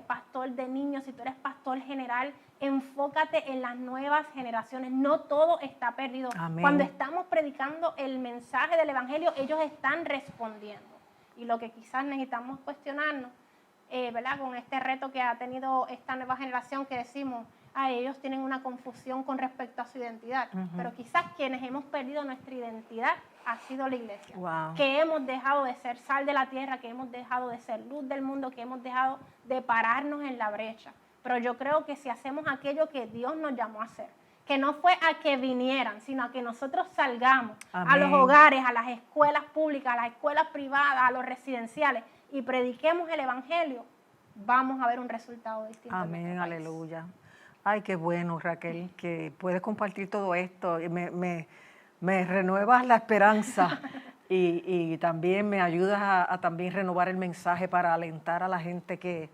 pastor de niños, si tú eres pastor general, enfócate en las nuevas generaciones. No todo está perdido. Amén. Cuando estamos predicando el mensaje del Evangelio, ellos están respondiendo. Y lo que quizás necesitamos cuestionarnos ¿verdad? Con este reto que ha tenido esta nueva generación que decimos, ellos tienen una confusión con respecto a su identidad, pero quizás quienes hemos perdido nuestra identidad ha sido la iglesia, que hemos dejado de ser sal de la tierra, que hemos dejado de ser luz del mundo, que hemos dejado de pararnos en la brecha. Pero yo creo que si hacemos aquello que Dios nos llamó a hacer, que no fue a que vinieran, sino a que nosotros salgamos a los hogares, a las escuelas públicas, a las escuelas privadas, a los residenciales y prediquemos el evangelio, vamos a ver un resultado distinto. Amén, aleluya. Ay, qué bueno, Raquel, que puedes compartir todo esto. Me renuevas la esperanza y también me ayudas a también renovar el mensaje para alentar a la gente que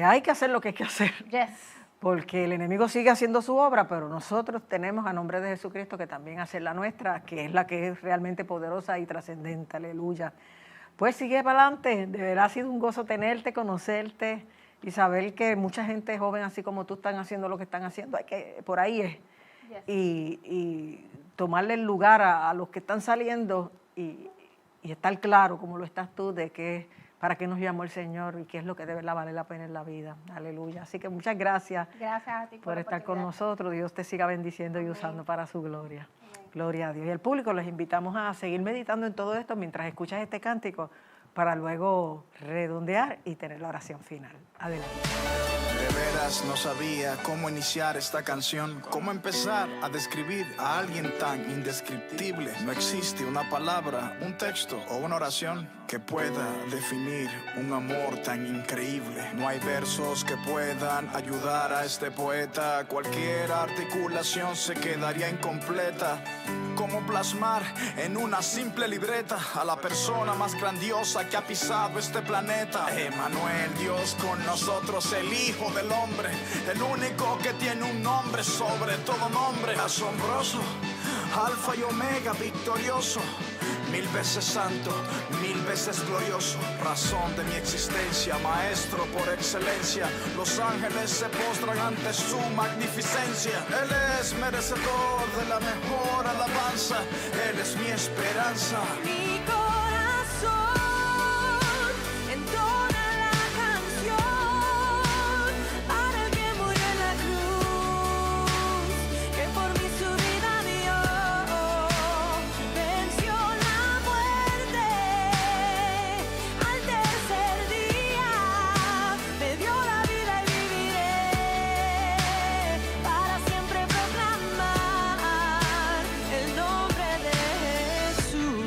hay que hacer lo que hay que hacer. Yes. Porque el enemigo sigue haciendo su obra, pero nosotros tenemos a nombre de Jesucristo que también hacer la nuestra, que es la que es realmente poderosa y trascendente. Aleluya. Pues sigue para adelante. De verdad ha sido un gozo tenerte, conocerte y saber que mucha gente joven, así como tú, están haciendo lo que están haciendo. Hay que, por ahí es. Yes. Y tomarle el lugar a los que están saliendo y estar claro, como lo estás tú, de que para qué nos llamó el Señor y qué es lo que de verdad vale la pena en la vida. Aleluya. Así que muchas gracias, a ti por estar con nosotros. Dios te siga bendiciendo y usando para su gloria. Amén. Gloria a Dios. Y al público les invitamos a seguir meditando en todo esto mientras escuchas este cántico para luego redondear y tener la oración final. Adelante. De veras no sabía cómo iniciar esta canción, cómo empezar a describir a alguien tan indescriptible. No existe una palabra, un texto o una oración que pueda definir un amor tan increíble. No hay versos que puedan ayudar a este poeta. Cualquier articulación se quedaría incompleta. ¿Cómo plasmar en una simple libreta a la persona más grandiosa que ha pisado este planeta? Emmanuel, Dios con nosotros, el Hijo del Hombre, el único que tiene un nombre sobre todo nombre. Asombroso, Alfa y Omega, victorioso, 1000 veces santo, 1000 veces glorioso, razón de mi existencia, maestro por excelencia. Los ángeles se postran ante su magnificencia. Él es merecedor de la mejor alabanza. Él es mi esperanza. Mi corazón entona la canción para el que murió en la cruz, que por mí su vida dio, venció la muerte al tercer día, me dio la vida y viviré para siempre proclamar el nombre de Jesús.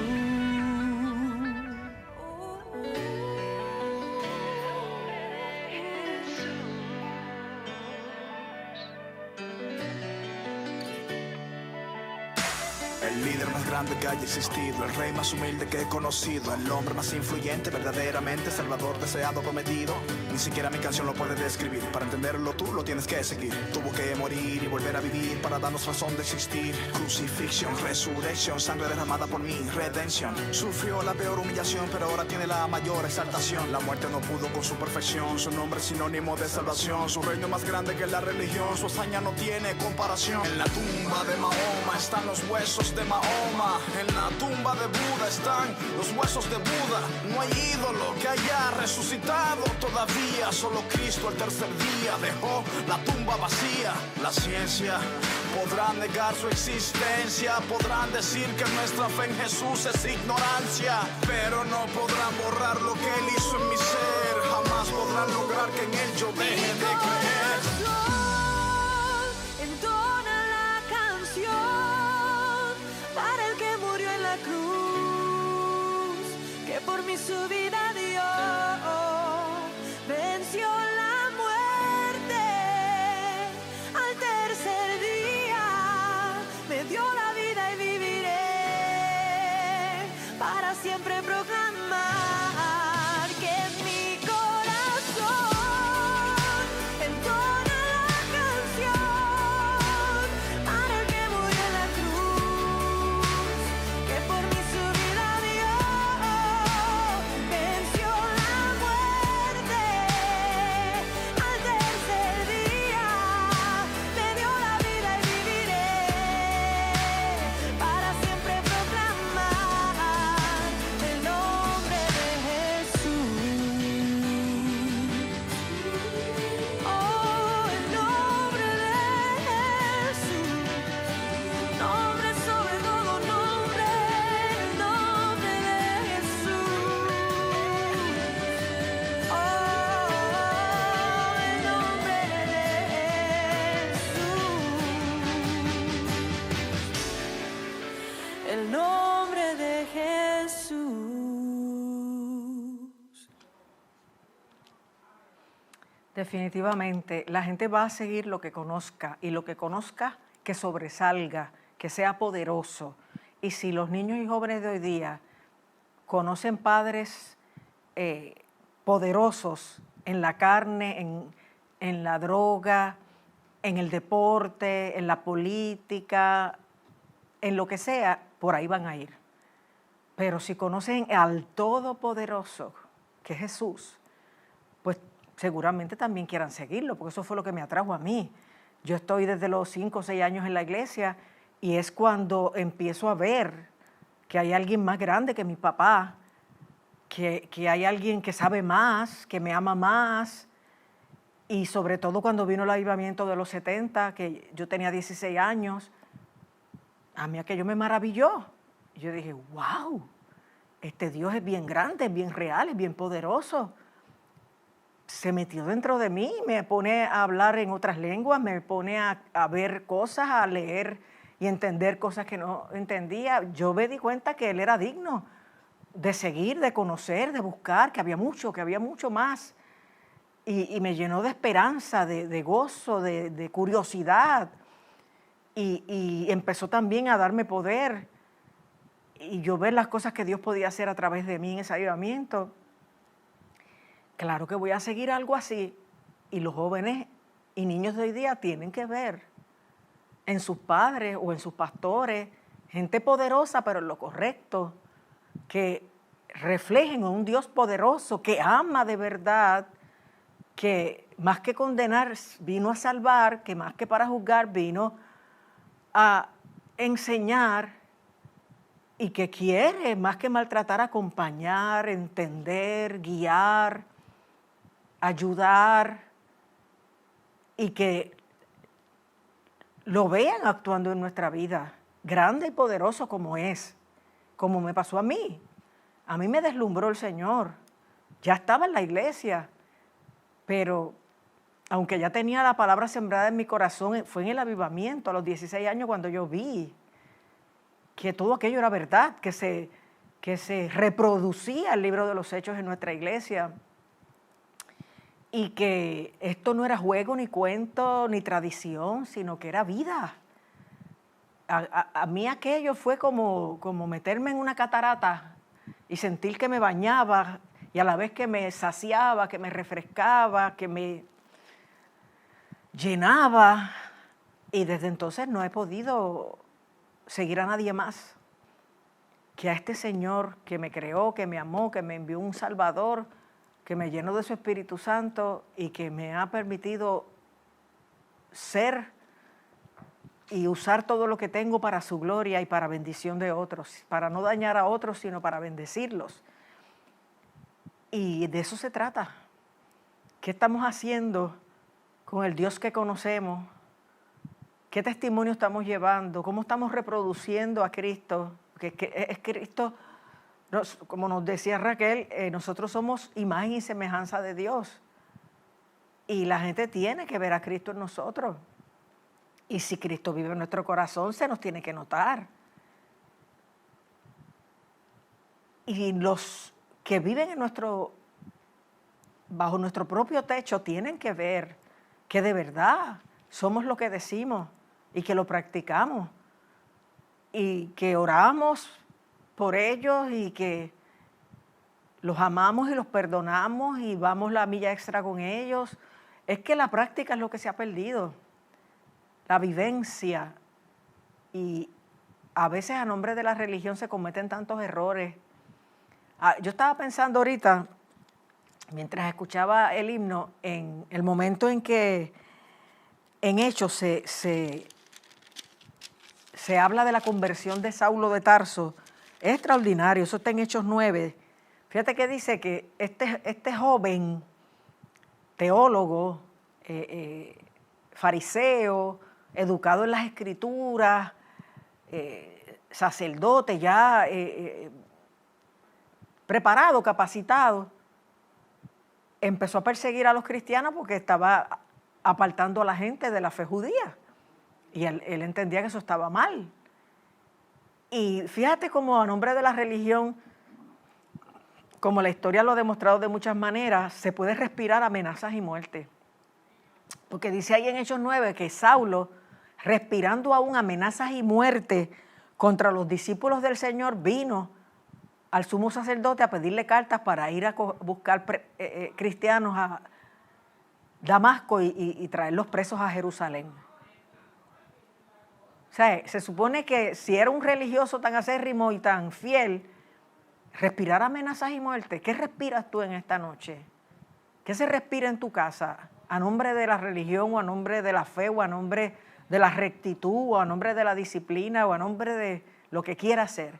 El líder más grande que haya existido, el rey más humilde que he conocido, el hombre más influyente, verdaderamente salvador, deseado, prometido. Ni siquiera mi canción lo puede describir. Para entenderlo tú lo tienes que seguir. Tuvo que morir y volver a vivir para darnos razón de existir. Crucifixión, resurrección, sangre derramada por mí, redención. Sufrió la peor humillación, pero ahora tiene la mayor exaltación. La muerte no pudo con su perfección, su nombre es sinónimo de salvación. Su reino más grande que la religión, su hazaña no tiene comparación. En la tumba de Mahoma están los huesos de Mahoma. En la tumba de Buda están los huesos de Buda. No hay ídolo que haya resucitado todavía. Solo Cristo el tercer día dejó la tumba vacía. La ciencia podrá negar su existencia, podrán decir que nuestra fe en Jesús es ignorancia, pero no podrán borrar lo que Él hizo en mi ser. Jamás podrán lograr que en Él yo deje de creer. Entona la canción para el que murió en la cruz, que por mí su vida dio, venció la muerte al tercer día, me dio la vida y viviré para siempre proclamar que mi corazón entona la canción para el que murió en la cruz, que por mí su vida dio, venció la muerte al tercer día, me dio la vida y viviré para siempre proclamar el nombre de Jesús. Definitivamente, la gente va a seguir lo que conozca y lo que conozca que sobresalga, que sea poderoso. Y si los niños y jóvenes de hoy día conocen padres poderosos en la carne, en la droga, en el deporte, en la política, en lo que sea, por ahí van a ir. Pero si conocen al Todopoderoso, que es Jesús, pues seguramente también quieran seguirlo, porque eso fue lo que me atrajo a mí. Yo estoy desde los 5 o 6 años en la iglesia y es cuando empiezo a ver que hay alguien más grande que mi papá, que hay alguien que sabe más, que me ama más. Y sobre todo cuando vino el avivamiento de los 70, que yo tenía 16 años, a mí aquello me maravilló. Y yo dije, wow, este Dios es bien grande, es bien real, es bien poderoso. Se metió dentro de mí, me pone a hablar en otras lenguas, me pone a ver cosas, a leer y entender cosas que no entendía. Yo me di cuenta que Él era digno de seguir, de conocer, de buscar, que había mucho más. Y me llenó de esperanza, de gozo, de curiosidad. Y empezó también a darme poder. Y yo ver las cosas que Dios podía hacer a través de mí en ese avivamiento. Claro que voy a seguir algo así. Y los jóvenes y niños de hoy día tienen que ver en sus padres o en sus pastores, gente poderosa, pero en lo correcto, que reflejen a un Dios poderoso, que ama de verdad, que más que condenar vino a salvar, que más que para juzgar vino a enseñar y que quiere más que maltratar, acompañar, entender, guiar, ayudar y que lo vean actuando en nuestra vida, grande y poderoso como es, como me pasó a mí. A mí me deslumbró el Señor, ya estaba en la iglesia, pero aunque ya tenía la palabra sembrada en mi corazón, fue en el avivamiento a los 16 años cuando yo vi que todo aquello era verdad, que se reproducía el libro de los Hechos en nuestra iglesia y que esto no era juego, ni cuento, ni tradición, sino que era vida. A mí aquello fue como meterme en una catarata y sentir que me bañaba y a la vez que me saciaba, que me refrescaba, que me llenaba. Y desde entonces no he podido seguir a nadie más que a este Señor que me creó, que me amó, que me envió un Salvador, que me llenó de su Espíritu Santo y que me ha permitido ser y usar todo lo que tengo para su gloria y para bendición de otros, para no dañar a otros, sino para bendecirlos. Y de eso se trata. ¿Qué estamos haciendo con el Dios que conocemos? ¿Qué testimonio estamos llevando? ¿Cómo estamos reproduciendo a Cristo? Que es Cristo, como nos decía Raquel, nosotros somos imagen y semejanza de Dios. Y la gente tiene que ver a Cristo en nosotros. Y si Cristo vive en nuestro corazón, se nos tiene que notar. Y los que viven bajo nuestro propio techo tienen que ver que de verdad somos lo que decimos y que lo practicamos y que oramos por ellos y que los amamos y los perdonamos y vamos la milla extra con ellos. Es que la práctica es lo que se ha perdido, la vivencia, y a veces a nombre de la religión se cometen tantos errores. Yo estaba pensando ahorita, mientras escuchaba el himno, en el momento en que en Hechos se habla de la conversión de Saulo de Tarso. Es extraordinario, eso está en Hechos 9. Fíjate que dice que este joven teólogo, fariseo, educado en las Escrituras, sacerdote ya preparado, capacitado, empezó a perseguir a los cristianos porque estaba apartando a la gente de la fe judía. Y él entendía que eso estaba mal. Y fíjate cómo a nombre de la religión como la historia lo ha demostrado de muchas maneras, se puede respirar amenazas y muerte. Porque dice ahí en Hechos 9 que Saulo, respirando aún amenazas y muerte contra los discípulos del Señor, vino al sumo sacerdote a pedirle cartas para ir a buscar cristianos a Damasco y traerlos presos a Jerusalén. O sea, se supone que si era un religioso tan acérrimo y tan fiel, respirar amenazas y muerte. ¿Qué respiras tú en esta noche? ¿Qué se respira en tu casa? ¿A nombre de la religión o a nombre de la fe o a nombre de la rectitud o a nombre de la disciplina o a nombre de lo que quiera hacer?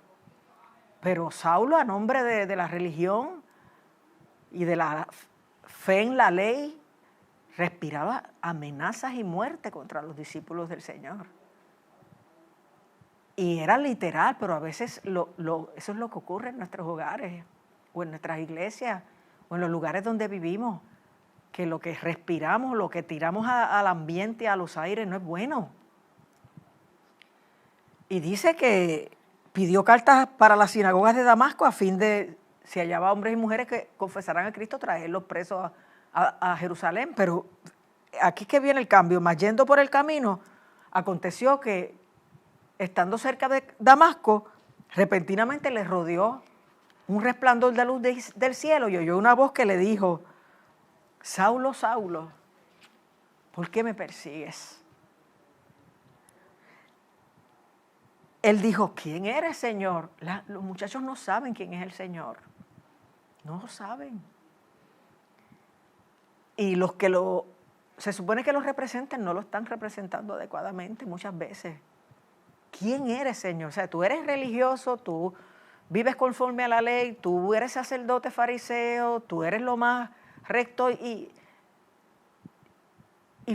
Pero Saulo, a nombre de la religión y de la fe en la ley, respiraba amenazas y muerte contra los discípulos del Señor. Y era literal, pero a veces eso es lo que ocurre en nuestros hogares o en nuestras iglesias o en los lugares donde vivimos, que lo que respiramos, lo que tiramos al ambiente, a los aires, no es bueno. Y dice que pidió cartas para las sinagogas de Damasco a fin de, si hallaba hombres y mujeres que confesaran a Cristo, traerlos presos a Jerusalén. Pero aquí es que viene el cambio. Mas yendo por el camino, aconteció que, estando cerca de Damasco, repentinamente le rodeó un resplandor de luz del cielo y oyó una voz que le dijo: Saulo, Saulo, ¿por qué me persigues? Él dijo: ¿quién eres, Señor? Los muchachos no saben quién es el Señor. No lo saben. Y los que se supone que lo representen no lo están representando adecuadamente muchas veces. ¿Quién eres, Señor? O sea, tú eres religioso, tú vives conforme a la ley, tú eres sacerdote fariseo, tú eres lo más recto y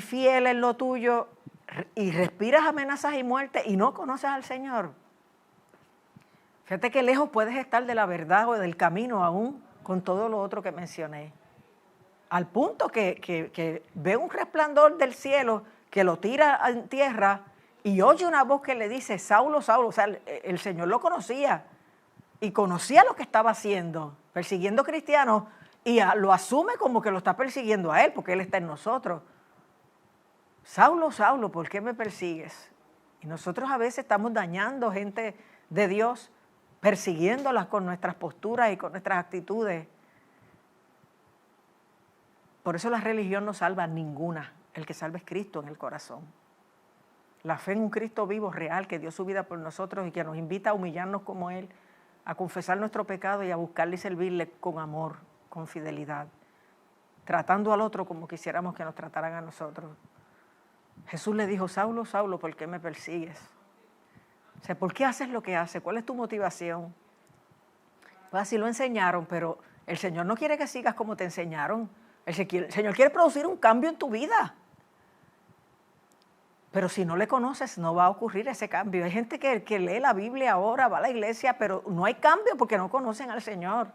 fiel en lo tuyo, y respiras amenazas y muerte y no conoces al Señor. Fíjate qué lejos puedes estar de la verdad o del camino aún con todo lo otro que mencioné. Al punto que ve un resplandor del cielo que lo tira en tierra y oye una voz que le dice: Saulo, Saulo. O sea, el Señor lo conocía y conocía lo que estaba haciendo, persiguiendo cristianos, y lo asume como que lo está persiguiendo a él, porque él está en nosotros. Saulo, Saulo, ¿por qué me persigues? Y nosotros a veces estamos dañando gente de Dios, persiguiéndolas con nuestras posturas y con nuestras actitudes. Por eso la religión no salva ninguna. El que salva es Cristo en el corazón. La fe en un Cristo vivo, real, que dio su vida por nosotros y que nos invita a humillarnos como Él, a confesar nuestro pecado y a buscarle y servirle con amor, con fidelidad, tratando al otro como quisiéramos que nos trataran a nosotros. Jesús le dijo: Saulo, Saulo, ¿por qué me persigues? O sea, ¿por qué haces lo que haces? ¿Cuál es tu motivación? Pues así lo enseñaron, pero el Señor no quiere que sigas como te enseñaron. El Señor quiere producir un cambio en tu vida. Pero si no le conoces, no va a ocurrir ese cambio. Hay gente que lee la Biblia ahora, va a la iglesia, pero no hay cambio porque no conocen al Señor.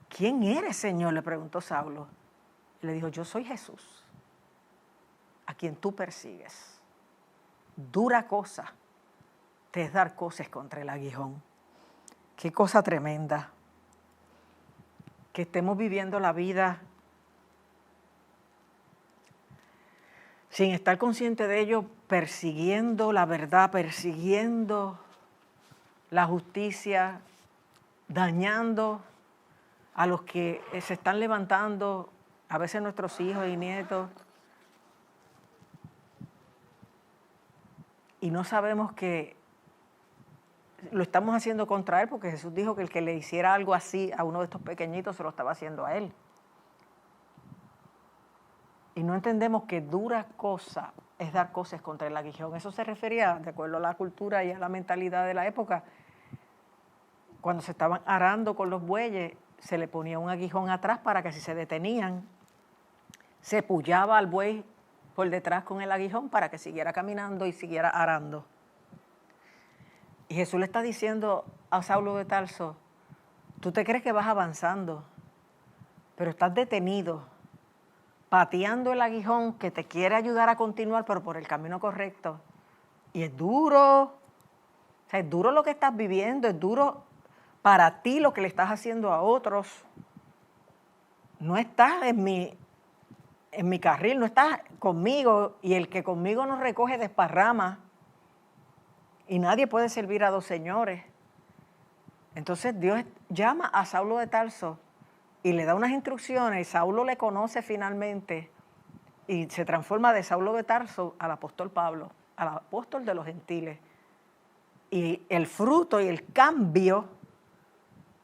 ¿Quién eres, Señor?, le preguntó Saulo. Y le dijo: yo soy Jesús, a quien tú persigues. Dura cosa te es dar coces contra el aguijón. Qué cosa tremenda. Que estemos viviendo la vida sin estar consciente de ello, persiguiendo la verdad, persiguiendo la justicia, dañando a los que se están levantando, a veces nuestros hijos y nietos, y no sabemos que lo estamos haciendo contra Él, porque Jesús dijo que el que le hiciera algo así a uno de estos pequeñitos se lo estaba haciendo a Él. Y no entendemos que dura cosa es dar coces contra el aguijón. Eso se refería, de acuerdo a la cultura y a la mentalidad de la época, cuando se estaban arando con los bueyes, se le ponía un aguijón atrás para que si se detenían, se pullaba al buey por detrás con el aguijón para que siguiera caminando y siguiera arando. Y Jesús le está diciendo a Saulo de Tarso: tú te crees que vas avanzando, pero estás detenido, pateando el aguijón que te quiere ayudar a continuar, pero por el camino correcto. Y es duro, o sea, es duro lo que estás viviendo, es duro para ti lo que le estás haciendo a otros, no estás en mi carril, no estás conmigo, y el que conmigo no recoge desparrama, y nadie puede servir a dos señores. Entonces Dios llama a Saulo de Tarso y le da unas instrucciones, y Saulo le conoce finalmente y se transforma de Saulo de Tarso al apóstol Pablo, al apóstol de los gentiles. Y el fruto y el cambio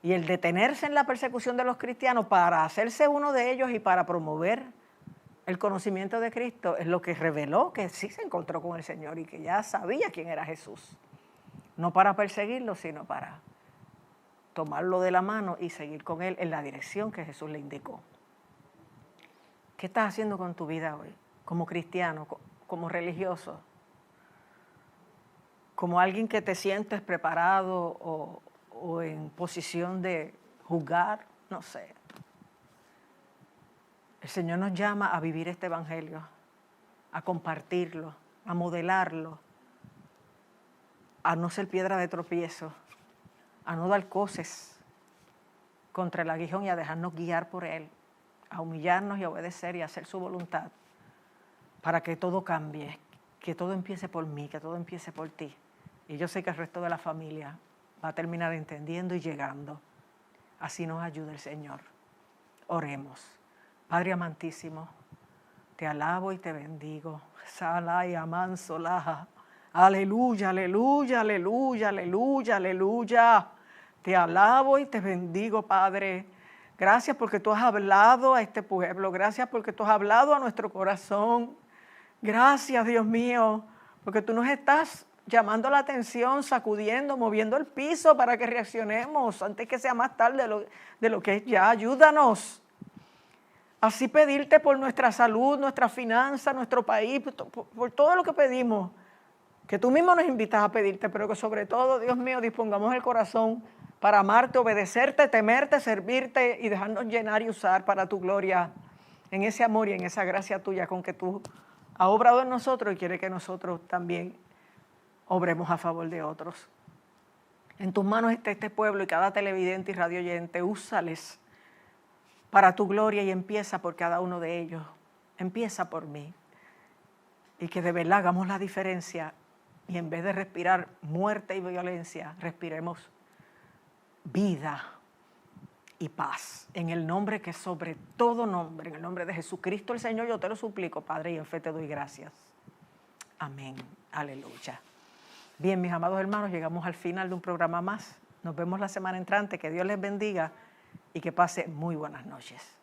y el detenerse en la persecución de los cristianos para hacerse uno de ellos y para promover el conocimiento de Cristo es lo que reveló que sí se encontró con el Señor y que ya sabía quién era Jesús. No para perseguirlo, sino para tomarlo de la mano y seguir con él en la dirección que Jesús le indicó. ¿Qué estás haciendo con tu vida hoy? Como cristiano, como religioso, como alguien que te sientes preparado o en posición de juzgar, no sé. El Señor nos llama a vivir este evangelio, a compartirlo, a modelarlo, a no ser piedra de tropiezo, a no dar coces contra el aguijón y a dejarnos guiar por Él, a humillarnos y a obedecer y a hacer su voluntad para que todo cambie, que todo empiece por mí, que todo empiece por ti. Y yo sé que el resto de la familia va a terminar entendiendo y llegando. Así nos ayuda el Señor. Oremos. Padre amantísimo, te alabo y te bendigo. Salai aman solaha. Aleluya, aleluya, aleluya, aleluya, aleluya. Te alabo y te bendigo, Padre. Gracias porque tú has hablado a este pueblo. Gracias porque tú has hablado a nuestro corazón. Gracias, Dios mío, porque tú nos estás llamando la atención, sacudiendo, moviendo el piso para que reaccionemos antes que sea más tarde de lo que es ya. Ayúdanos. Así pedirte por nuestra salud, nuestra finanza, nuestro país, por todo lo que pedimos, que tú mismo nos invitas a pedirte, pero que sobre todo, Dios mío, dispongamos el corazón para amarte, obedecerte, temerte, servirte y dejarnos llenar y usar para tu gloria en ese amor y en esa gracia tuya con que tú has obrado en nosotros y quieres que nosotros también obremos a favor de otros. En tus manos está este pueblo y cada televidente y radio oyente, úsales para tu gloria y empieza por cada uno de ellos. Empieza por mí. Y que de verdad hagamos la diferencia y en vez de respirar muerte y violencia, respiremos vida y paz. En el nombre que es sobre todo nombre, en el nombre de Jesucristo el Señor, yo te lo suplico, Padre, y en fe te doy gracias. Amén. Aleluya. Bien, mis amados hermanos, llegamos al final de un programa más. Nos vemos la semana entrante. Que Dios les bendiga y que pase muy buenas noches.